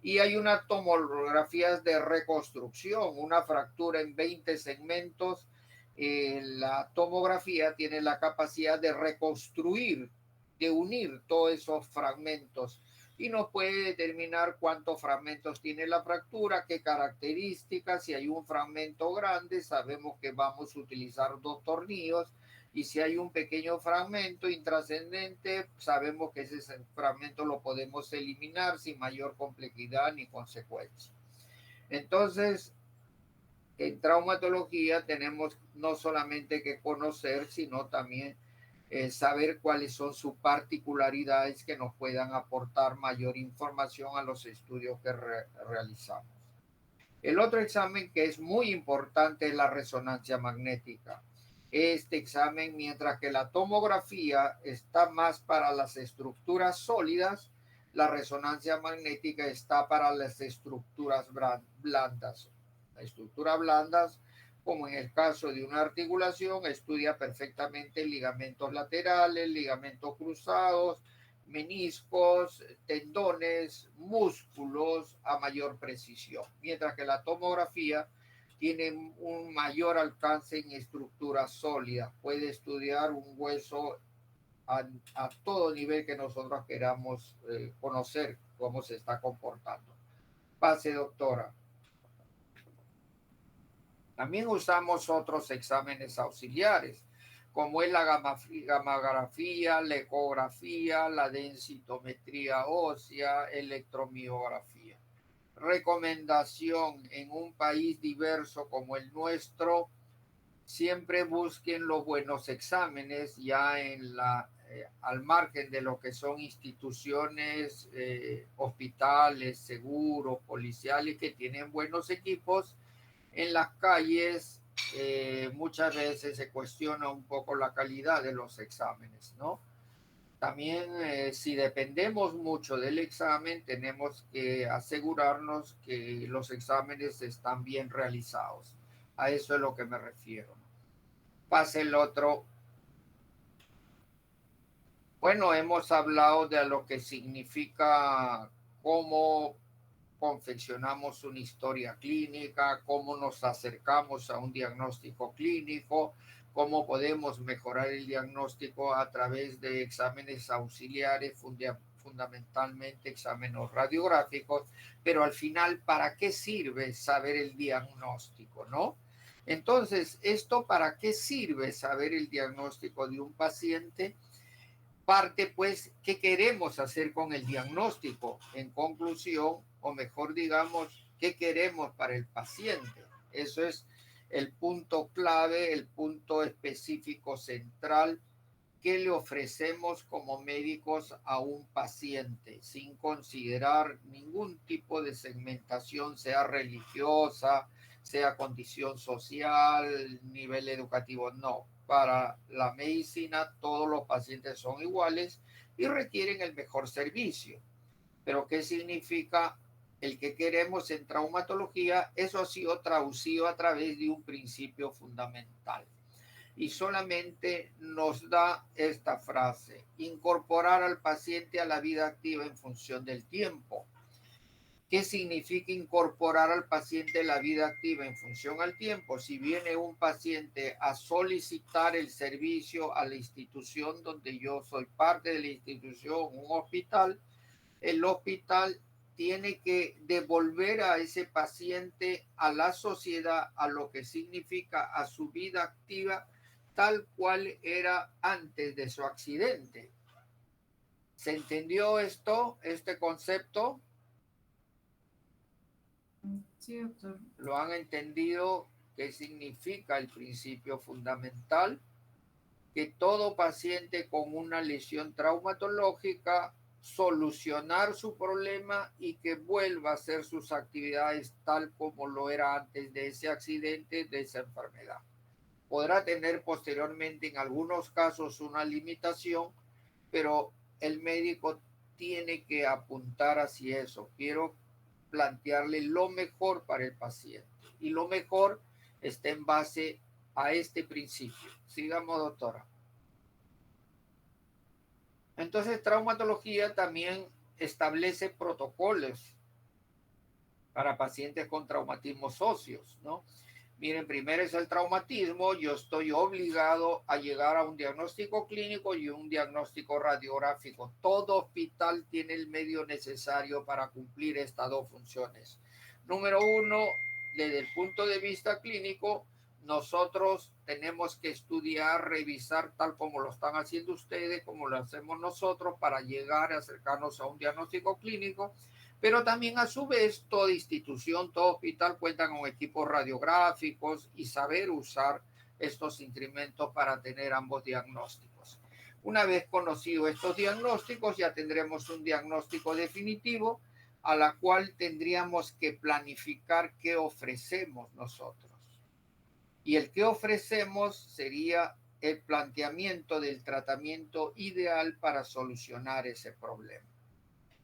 Y hay unas tomografías de reconstrucción, una fractura en 20 segmentos. La tomografía tiene la capacidad de reconstruir, de unir todos esos fragmentos y nos puede determinar cuántos fragmentos tiene la fractura, qué características. Si hay un fragmento grande, sabemos que vamos a utilizar 2 tornillos, y si hay un pequeño fragmento intrascendente, sabemos que ese fragmento lo podemos eliminar sin mayor complejidad ni consecuencia. Entonces, en traumatología tenemos no solamente que conocer, sino también saber cuáles son sus particularidades que nos puedan aportar mayor información a los estudios que realizamos. El otro examen que es muy importante es la resonancia magnética. Este examen, mientras que la tomografía está más para las estructuras sólidas, la resonancia magnética está para las estructuras blandas. Las estructuras blandas, como en el caso de una articulación, estudia perfectamente ligamentos laterales, ligamentos cruzados, meniscos, tendones, músculos a mayor precisión, mientras que la tomografía tiene un mayor alcance en estructuras sólidas, puede estudiar un hueso a todo nivel que nosotros queramos conocer cómo se está comportando. Pase, doctora. También usamos otros exámenes auxiliares, como es la gamografía, la ecografía, la densitometría ósea, electromiografía. Recomendación: en un país diverso como el nuestro, siempre busquen los buenos exámenes ya al margen de lo que son instituciones, hospitales, seguros, policiales que tienen buenos equipos. En las calles muchas veces se cuestiona un poco la calidad de los exámenes, ¿no? También si dependemos mucho del examen, tenemos que asegurarnos que los exámenes están bien realizados. A eso es lo que me refiero. Pase el otro. Bueno, hemos hablado de lo que significa cómo confeccionamos una historia clínica, cómo nos acercamos a un diagnóstico clínico, cómo podemos mejorar el diagnóstico a través de exámenes auxiliares, fundamentalmente exámenes radiográficos, pero al final, ¿para qué sirve saber el diagnóstico, no? Entonces, ¿esto para qué sirve saber el diagnóstico de un paciente? Parte, pues, ¿qué queremos hacer con el diagnóstico? En conclusión, o mejor digamos, ¿qué queremos para el paciente? Eso es el punto clave, el punto específico central que le ofrecemos como médicos a un paciente, sin considerar ningún tipo de segmentación, sea religiosa, sea condición social, nivel educativo, no. Para la medicina todos los pacientes son iguales y requieren el mejor servicio. Pero ¿qué significa el que queremos en traumatología? Eso ha sido traducido a través de un principio fundamental. Y solamente nos da esta frase: incorporar al paciente a la vida activa en función del tiempo. ¿Qué significa incorporar al paciente a la vida activa en función al tiempo? Si viene un paciente a solicitar el servicio a la institución donde yo soy parte de la institución, un hospital, el hospital tiene que devolver a ese paciente a la sociedad, a lo que significa a su vida activa, tal cual era antes de su accidente. ¿Se entendió esto, este concepto? Sí, doctor. ¿Lo han entendido? ¿Qué significa el principio fundamental? Que todo paciente con una lesión traumatológica, solucionar su problema y que vuelva a hacer sus actividades tal como lo era antes de ese accidente, de esa enfermedad. Podrá tener posteriormente en algunos casos una limitación, pero el médico tiene que apuntar hacia eso. Quiero plantearle lo mejor para el paciente y lo mejor está en base a este principio. Sigamos, doctora. Entonces, traumatología también establece protocolos para pacientes con traumatismos óseos, ¿no? Miren, primero es el traumatismo. Yo estoy obligado a llegar a un diagnóstico clínico y un diagnóstico radiográfico. Todo hospital tiene el medio necesario para cumplir estas dos funciones. Número uno, desde el punto de vista clínico, nosotros tenemos que estudiar, revisar tal como lo están haciendo ustedes, como lo hacemos nosotros, para llegar a acercarnos a un diagnóstico clínico. Pero también a su vez toda institución, todo hospital cuenta con equipos radiográficos y saber usar estos instrumentos para tener ambos diagnósticos. Una vez conocidos estos diagnósticos, ya tendremos un diagnóstico definitivo a la cual tendríamos que planificar qué ofrecemos nosotros. Y el que ofrecemos sería el planteamiento del tratamiento ideal para solucionar ese problema.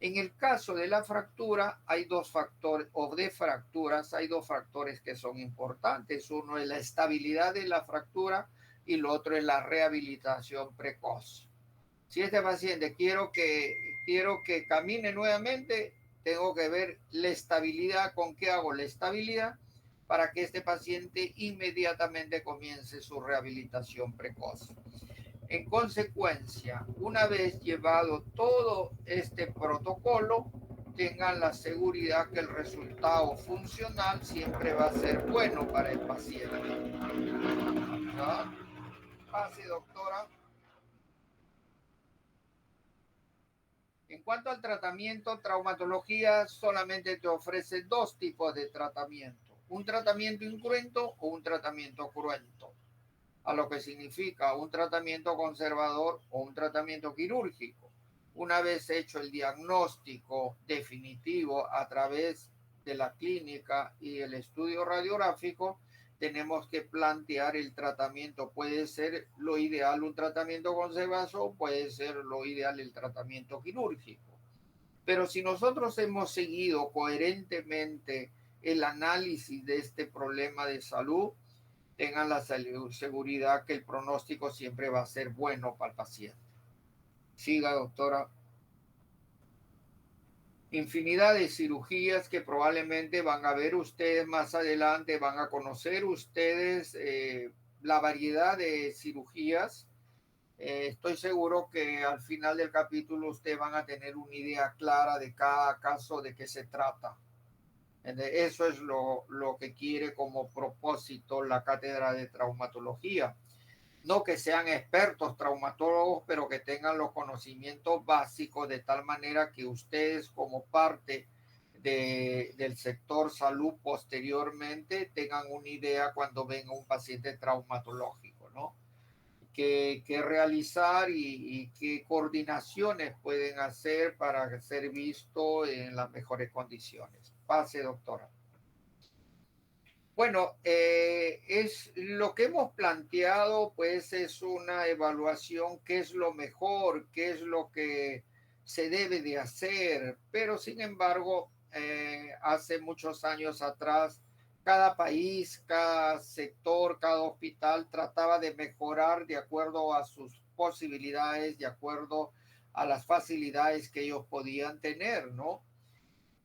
En el caso de la fractura hay dos factores, o de fracturas, hay dos factores que son importantes. Uno es la estabilidad de la fractura y lo otro es la rehabilitación precoz. Si este paciente quiero que camine nuevamente, tengo que ver la estabilidad. ¿Con qué hago la estabilidad? Para que este paciente inmediatamente comience su rehabilitación precoz. En consecuencia, una vez llevado todo este protocolo, tengan la seguridad que el resultado funcional siempre va a ser bueno para el paciente. ¿Ah? Pase, doctora. En cuanto al tratamiento, traumatología solamente te ofrece dos tipos de tratamiento: un tratamiento incruento o un tratamiento cruento, a lo que significa un tratamiento conservador o un tratamiento quirúrgico. Una vez hecho el diagnóstico definitivo a través de la clínica y el estudio radiográfico, tenemos que plantear el tratamiento. Puede ser lo ideal un tratamiento conservador, puede ser lo ideal el tratamiento quirúrgico. Pero si nosotros hemos seguido coherentemente el análisis de este problema de salud, tengan la seguridad que el pronóstico siempre va a ser bueno para el paciente. Siga, doctora. infinidad de cirugías que probablemente van a ver ustedes más adelante, van a conocer ustedes la variedad de cirugías. Estoy seguro que al final del capítulo ustedes van a tener una idea clara de cada caso de qué se trata. Eso es lo que quiere como propósito la cátedra de traumatología. No que sean expertos traumatólogos, pero que tengan los conocimientos básicos de tal manera que ustedes como parte del sector salud posteriormente tengan una idea cuando venga un paciente traumatológico, ¿no? Qué realizar y qué coordinaciones pueden hacer para ser visto en las mejores condiciones. Pase, doctora. Bueno, es lo que hemos planteado, pues es una evaluación, qué es lo mejor, qué es lo que se debe de hacer, pero sin embargo, hace muchos años atrás, cada país, cada sector, cada hospital trataba de mejorar de acuerdo a sus posibilidades, de acuerdo a las facilidades que ellos podían tener, ¿no?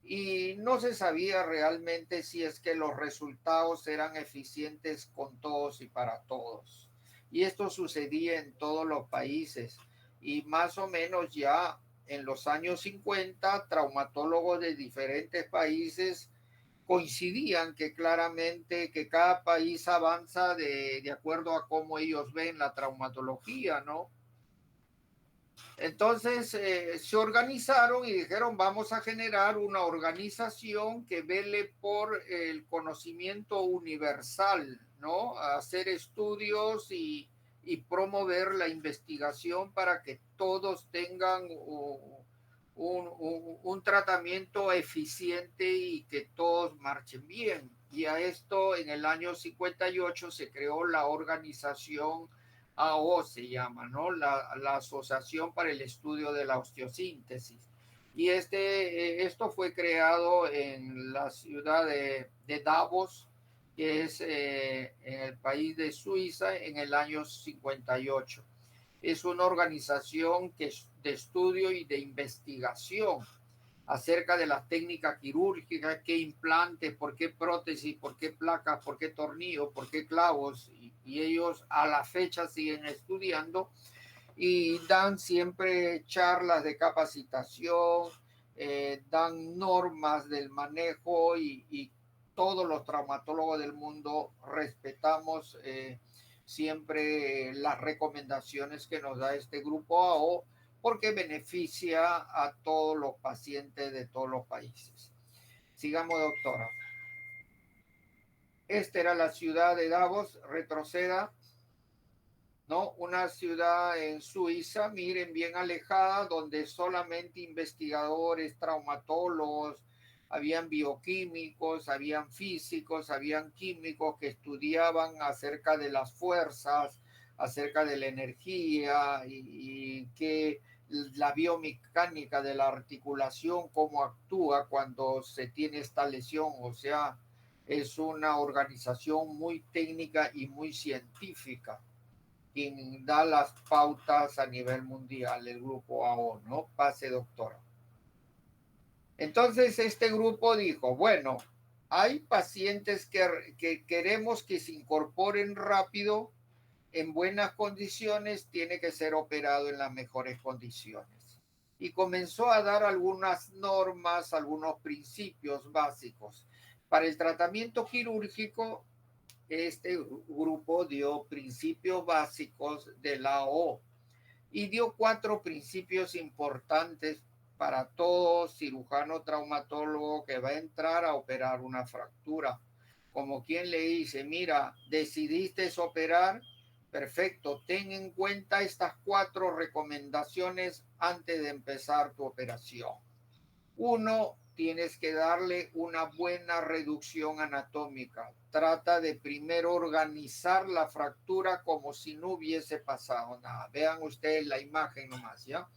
Y no se sabía realmente si es que los resultados eran eficientes con todos y para todos. Y esto sucedía en todos los países. Y más o menos ya en los años 50, traumatólogos de diferentes países coincidían que claramente que cada país avanza de acuerdo a cómo ellos ven la traumatología, ¿no? Entonces se organizaron y dijeron, vamos a generar una organización que vele por el conocimiento universal, ¿no? A hacer estudios y promover la investigación para que todos tengan un tratamiento eficiente y que todos marchen bien. Y a esto en el año 58 se creó la organización AO se llama, ¿no? La Asociación para el Estudio de la Osteosíntesis. Y esto fue creado en la ciudad de Davos, que es en el país de Suiza, en el año 58. Es una organización de estudio y de investigación acerca de las técnicas quirúrgicas, qué implantes, por qué prótesis, por qué placas, por qué tornillos, por qué clavos, y ellos a la fecha siguen estudiando y dan siempre charlas de capacitación, dan normas del manejo y todos los traumatólogos del mundo respetamos siempre las recomendaciones que nos da este grupo AO porque beneficia a todos los pacientes de todos los países. Sigamos, doctora. Esta era la ciudad de Davos, retroceda, ¿no? Una ciudad en Suiza, miren, bien alejada, donde solamente investigadores, traumatólogos, habían bioquímicos, habían físicos, habían químicos que estudiaban acerca de las fuerzas, acerca de la energía y que la biomecánica de la articulación, cómo actúa cuando se tiene esta lesión, o sea, es una organización muy técnica y muy científica quien da las pautas a nivel mundial, el grupo AO, ¿no? Pase, doctora. Entonces, este grupo dijo, bueno, hay pacientes que queremos que se incorporen rápido, en buenas condiciones, tiene que ser operado en las mejores condiciones. Y comenzó a dar algunas normas, algunos principios básicos. Para el tratamiento quirúrgico, este grupo dio principios básicos de la O y dio 4 principios importantes para todo cirujano traumatólogo que va a entrar a operar una fractura. Como quien le dice, mira, decidiste operar, perfecto, ten en cuenta estas 4 recomendaciones antes de empezar tu operación. Uno, tienes que darle una buena reducción anatómica. Trata de primero organizar la fractura como si no hubiese pasado nada. Vean ustedes la imagen nomás, ¿ya?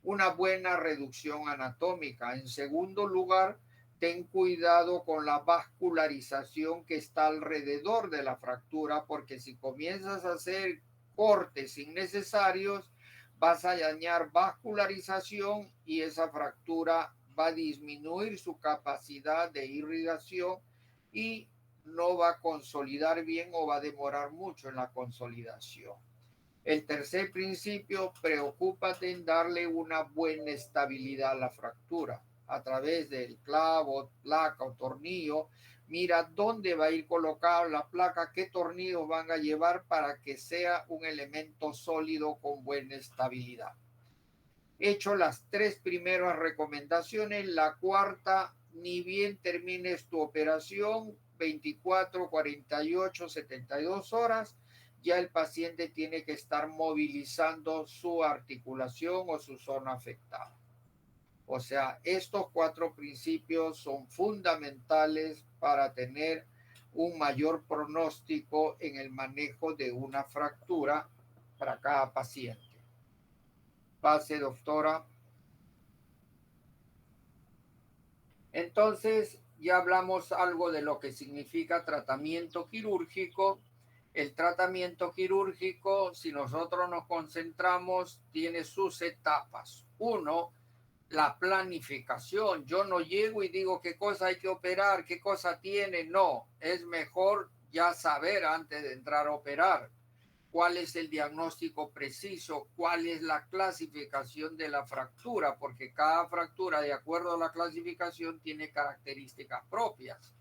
Una buena reducción anatómica. En segundo lugar, ten cuidado con la vascularización que está alrededor de la fractura, porque si comienzas a hacer cortes innecesarios, vas a dañar vascularización y esa fractura va a disminuir su capacidad de irrigación y no va a consolidar bien o va a demorar mucho en la consolidación. El tercer principio, preocúpate en darle una buena estabilidad a la fractura a través del clavo, placa o tornillo. Mira dónde va a ir colocada la placa, qué tornillos van a llevar para que sea un elemento sólido con buena estabilidad. Hecho las tres primeras recomendaciones, la cuarta, ni bien termines tu operación, 24, 48, 72 horas, ya el paciente tiene que estar movilizando su articulación o su zona afectada. O sea, estos cuatro principios son fundamentales para tener un mayor pronóstico en el manejo de una fractura para cada paciente. Pase, doctora. Entonces, ya hablamos algo de lo que significa tratamiento quirúrgico. El tratamiento quirúrgico, si nosotros nos concentramos, tiene sus etapas. Uno, la planificación. Yo no llego y digo qué cosa hay que operar, qué cosa tiene. No, es mejor ya saber antes de entrar a operar cuál es el diagnóstico preciso, cuál es la clasificación de la fractura, porque cada fractura, de acuerdo a la clasificación, tiene características propias.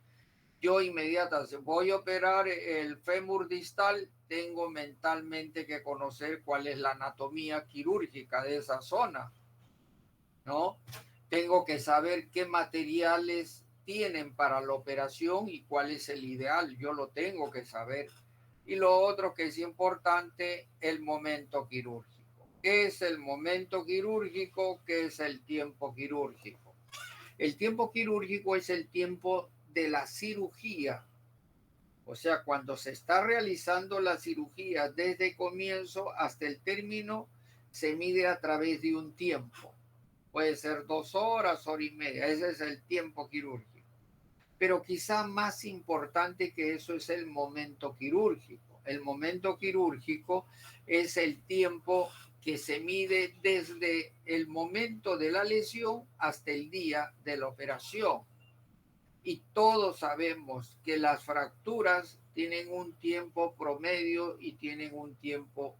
Yo inmediatamente voy a operar el fémur distal, tengo mentalmente que conocer cuál es la anatomía quirúrgica de esa zona, ¿no? Tengo que saber qué materiales tienen para la operación y cuál es el ideal, yo lo tengo que saber. Y lo otro que es importante, el momento quirúrgico. ¿Qué es el momento quirúrgico? ¿Qué es el tiempo quirúrgico? El tiempo quirúrgico es el tiempo de la cirugía. O sea, cuando se está realizando la cirugía desde el comienzo hasta el término, se mide a través de un tiempo. Puede ser 2 horas, hora y media. Ese es el tiempo quirúrgico. Pero quizá más importante que eso es el momento quirúrgico. El momento quirúrgico es el tiempo que se mide desde el momento de la lesión hasta el día de la operación. Y todos sabemos que las fracturas tienen un tiempo promedio y tienen un tiempo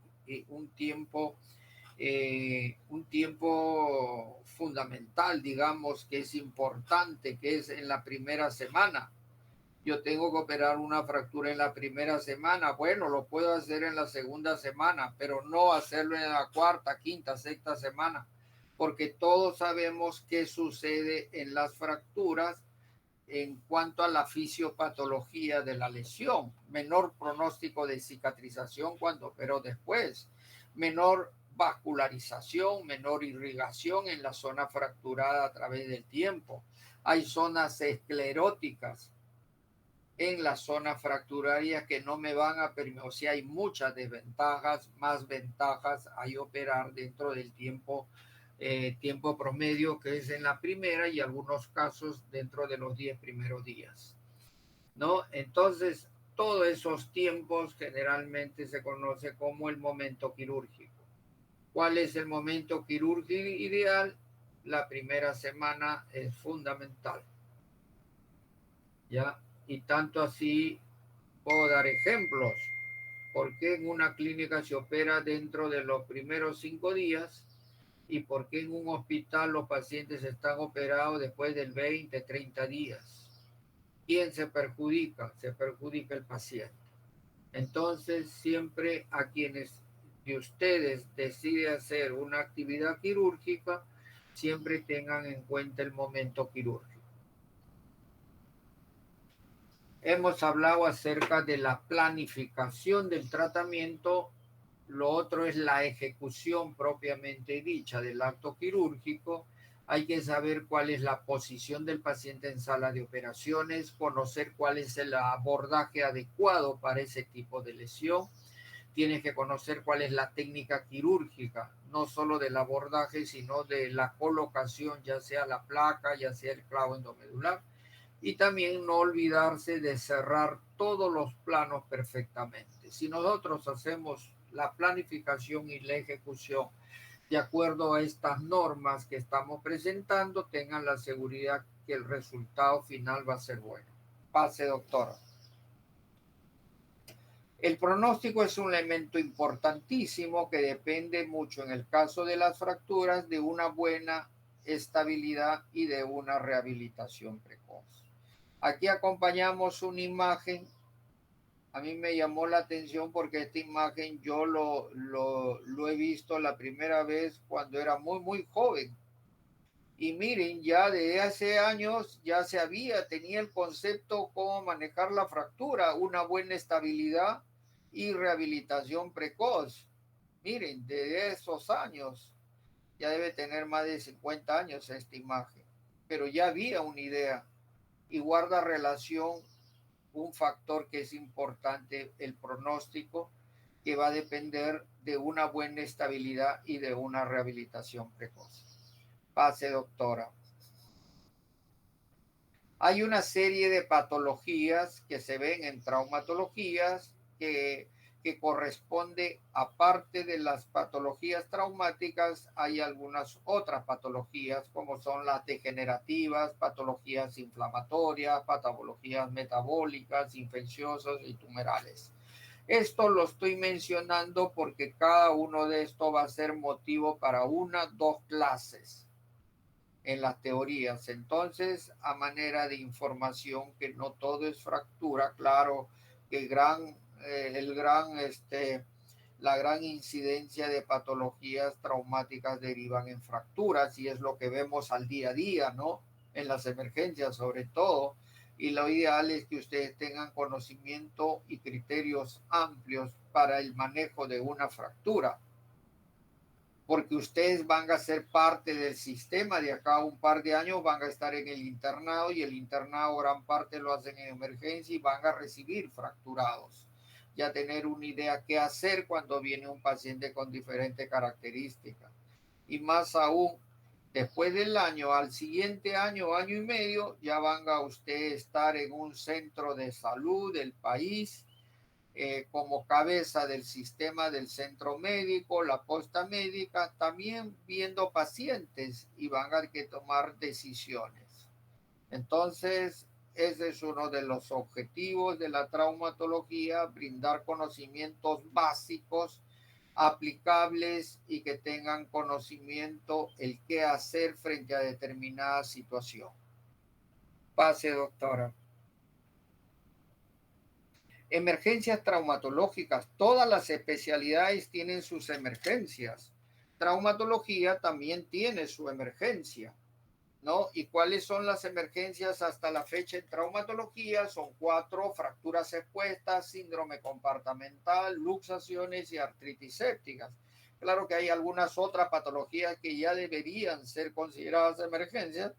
fundamental, digamos, que es importante, que es en la primera semana. Yo tengo que operar una fractura en la primera semana. Bueno, lo puedo hacer en la segunda semana, pero no hacerlo en la cuarta, quinta, sexta semana, porque todos sabemos qué sucede en las fracturas en cuanto a la fisiopatología de la lesión. Menor pronóstico de cicatrización cuando operó después, menor vascularización, menor irrigación en la zona fracturada a través del tiempo. Hay zonas escleróticas en la zona fracturaria que no me van a permitir, o sea, hay muchas desventajas, más ventajas hay operar dentro del tiempo promedio que es en la primera y algunos casos dentro de los 10 primeros días, ¿no? Entonces, todos esos tiempos generalmente se conoce como el momento quirúrgico. ¿Cuál es el momento quirúrgico ideal? La primera semana es fundamental, ¿ya? Y tanto así puedo dar ejemplos. ¿Por qué en una clínica se opera dentro de los primeros 5 días? ¿Y por qué en un hospital los pacientes están operados después del 20, 30 días? ¿Quién se perjudica? Se perjudica el paciente. Entonces, siempre a quienes de ustedes deciden hacer una actividad quirúrgica, siempre tengan en cuenta el momento quirúrgico. Hemos hablado acerca de la planificación del tratamiento. Lo otro es la ejecución propiamente dicha del acto quirúrgico. Hay que saber cuál es la posición del paciente en sala de operaciones, conocer cuál es el abordaje adecuado para ese tipo de lesión. Tienes que conocer cuál es la técnica quirúrgica, no solo del abordaje, sino de la colocación, ya sea la placa, ya sea el clavo endomedular. Y también no olvidarse de cerrar todos los planos perfectamente. Si nosotros hacemos la planificación y la ejecución de acuerdo a estas normas que estamos presentando, tengan la seguridad que el resultado final va a ser bueno. Pase, doctora. El pronóstico es un elemento importantísimo que depende mucho, en el caso de las fracturas, de una buena estabilidad y de una rehabilitación precoz. Aquí acompañamos una imagen. A mí me llamó la atención porque esta imagen yo lo he visto la primera vez cuando era muy joven. Y miren, ya de hace años ya tenía el concepto cómo manejar la fractura, una buena estabilidad y rehabilitación precoz. Miren, de esos años, ya debe tener más de 50 años esta imagen, pero ya había una idea y guarda relación un factor que es importante, el pronóstico, que va a depender de una buena estabilidad y de una rehabilitación precoz. Pase, doctora. Hay una serie de patologías que se ven en traumatologías que corresponde, aparte de las patologías traumáticas, hay algunas otras patologías como son las degenerativas, patologías inflamatorias, patologías metabólicas, infecciosas y tumorales. Esto lo estoy mencionando porque cada uno de estos va a ser motivo para dos clases en las teorías. Entonces, a manera de información, que no todo es fractura, claro que la gran incidencia de patologías traumáticas derivan en fracturas y es lo que vemos al día a día, ¿no? En las emergencias sobre todo. Y lo ideal es que ustedes tengan conocimiento y criterios amplios para el manejo de una fractura, porque ustedes van a ser parte del sistema. De acá a un par de años van a estar en el internado y el internado gran parte lo hacen en emergencia y van a recibir fracturados. Ya tener una idea qué hacer cuando viene un paciente con diferentes características. Y más aún, después del año, al siguiente año, año y medio, ya van a ustedes estar en un centro de salud del país, como cabeza del sistema del centro médico, la posta médica, también viendo pacientes y van a que tomar decisiones. Entonces, ese es uno de los objetivos de la traumatología, brindar conocimientos básicos, aplicables y que tengan conocimiento el qué hacer frente a determinada situación. Pase, doctora. Emergencias traumatológicas. Todas las especialidades tienen sus emergencias. Traumatología también tiene su emergencia, ¿no? ¿Y cuáles son las emergencias hasta la fecha en traumatología? Son 4: fracturas expuestas, síndrome compartimental, luxaciones y artritis sépticas. Claro que hay algunas otras patologías que ya deberían ser consideradas emergencias,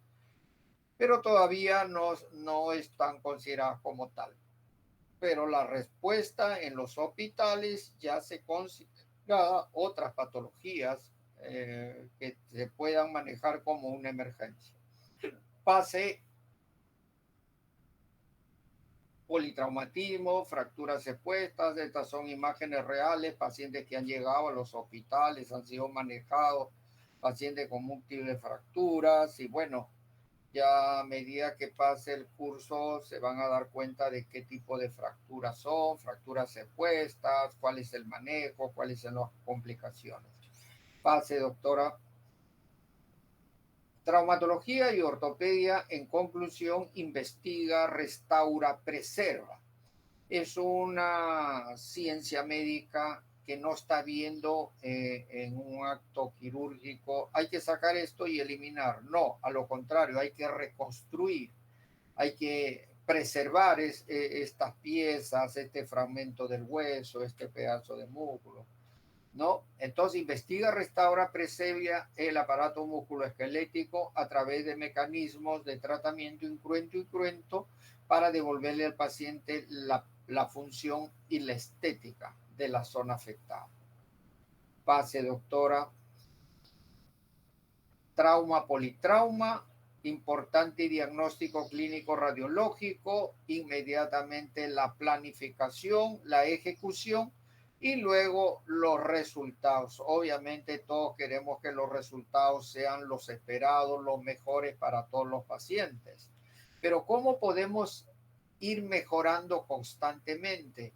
pero todavía no están consideradas como tal. Pero la respuesta en los hospitales ya se considera otras patologías que se puedan manejar como una emergencia. Pase: politraumatismo, fracturas expuestas. Estas son imágenes reales, pacientes que han llegado a los hospitales, han sido manejados, pacientes con múltiples fracturas y bueno, ya a medida que pase el curso se van a dar cuenta de qué tipo de fracturas son, fracturas expuestas, cuál es el manejo, cuáles son las complicaciones. Pase, doctora. Traumatología y ortopedia, en conclusión, investiga, restaura, preserva. Es una ciencia médica que no está viendo en un acto quirúrgico, hay que sacar esto y eliminar. No, a lo contrario, hay que reconstruir, hay que preservar estas piezas, este fragmento del hueso, este pedazo de músculo, ¿no? Entonces investiga, restaura, preserva el aparato musculoesquelético a través de mecanismos de tratamiento incruento y cruento para devolverle al paciente la función y la estética de la zona afectada. Pase, doctora. Trauma, politrauma, importante diagnóstico clínico radiológico, inmediatamente la planificación, la ejecución Y luego los resultados. Obviamente todos queremos que los resultados sean los esperados, los mejores para todos los pacientes. Pero ¿cómo podemos ir mejorando constantemente?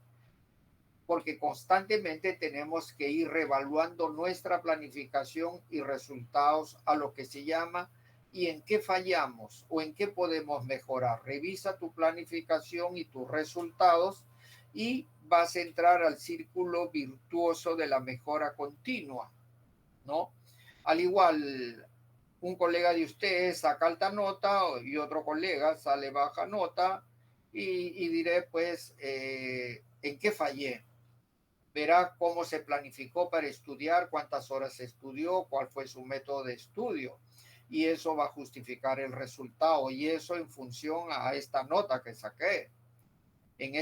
Porque constantemente tenemos que ir reevaluando nuestra planificación y resultados a lo que se llama y en qué fallamos o en qué podemos mejorar. Revisa tu planificación y tus resultados y vas a entrar al círculo virtuoso de la mejora continua, ¿no? Al igual, un colega de ustedes saca alta nota y otro colega sale baja nota y diré, pues, ¿en qué fallé? Verá cómo se planificó para estudiar, cuántas horas estudió, cuál fue su método de estudio. Y eso va a justificar el resultado. Y eso en función a esta nota que saqué. En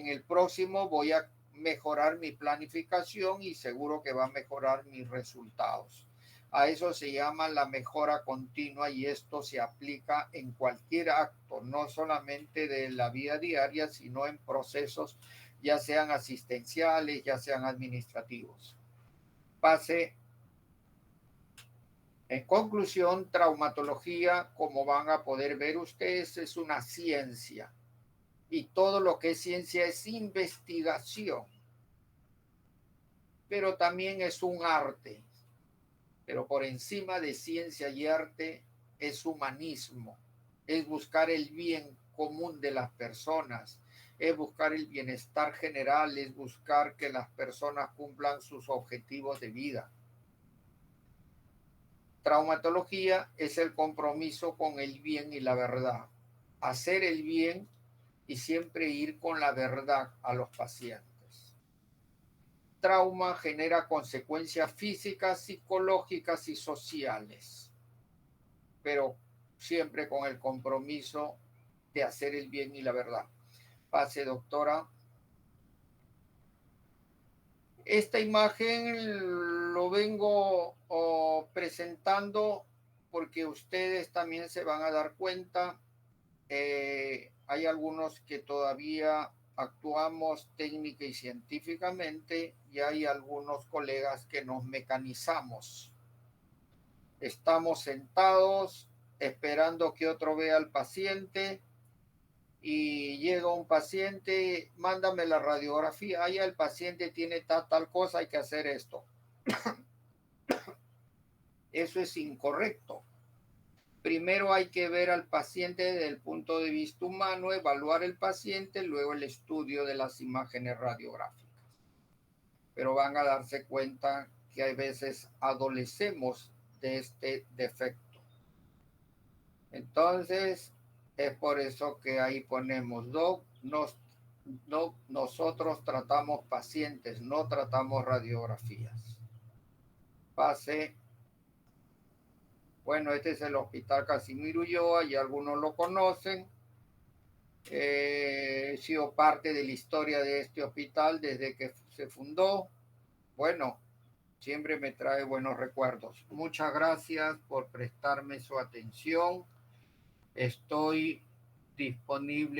el próximo voy a mejorar mi planificación y seguro que va a mejorar mis resultados. A eso se llama la mejora continua y esto se aplica en cualquier acto, no solamente de la vida diaria, sino en procesos ya sean asistenciales, ya sean administrativos. Pase. En conclusión, traumatología, como van a poder ver ustedes, es una ciencia. Y todo lo que es ciencia es investigación. Pero también es un arte. Pero por encima de ciencia y arte es humanismo. Es buscar el bien común de las personas. Es buscar el bienestar general. Es buscar que las personas cumplan sus objetivos de vida. Traumatología es el compromiso con el bien y la verdad. Hacer el bien y siempre ir con la verdad a los pacientes. Trauma genera consecuencias físicas, psicológicas y sociales, pero siempre con el compromiso de hacer el bien y la verdad. Pase, doctora. Esta imagen lo vengo presentando porque ustedes también se van a dar cuenta. Hay algunos que todavía actuamos técnica y científicamente y hay algunos colegas que nos mecanizamos. Estamos sentados esperando que otro vea al paciente y llega un paciente, mándame la radiografía, ahí el paciente tiene tal cosa, hay que hacer esto. Eso es incorrecto. Primero hay que ver al paciente desde el punto de vista humano, evaluar el paciente, luego el estudio de las imágenes radiográficas. Pero van a darse cuenta que hay veces adolecemos de este defecto. Entonces, es por eso que ahí ponemos, nosotros tratamos pacientes, no tratamos radiografías. Pase. Bueno, este es el Hospital Casimiro Ulloa, y algunos lo conocen. He sido parte de la historia de este hospital desde que se fundó. Bueno, siempre me trae buenos recuerdos. Muchas gracias por prestarme su atención. Estoy disponible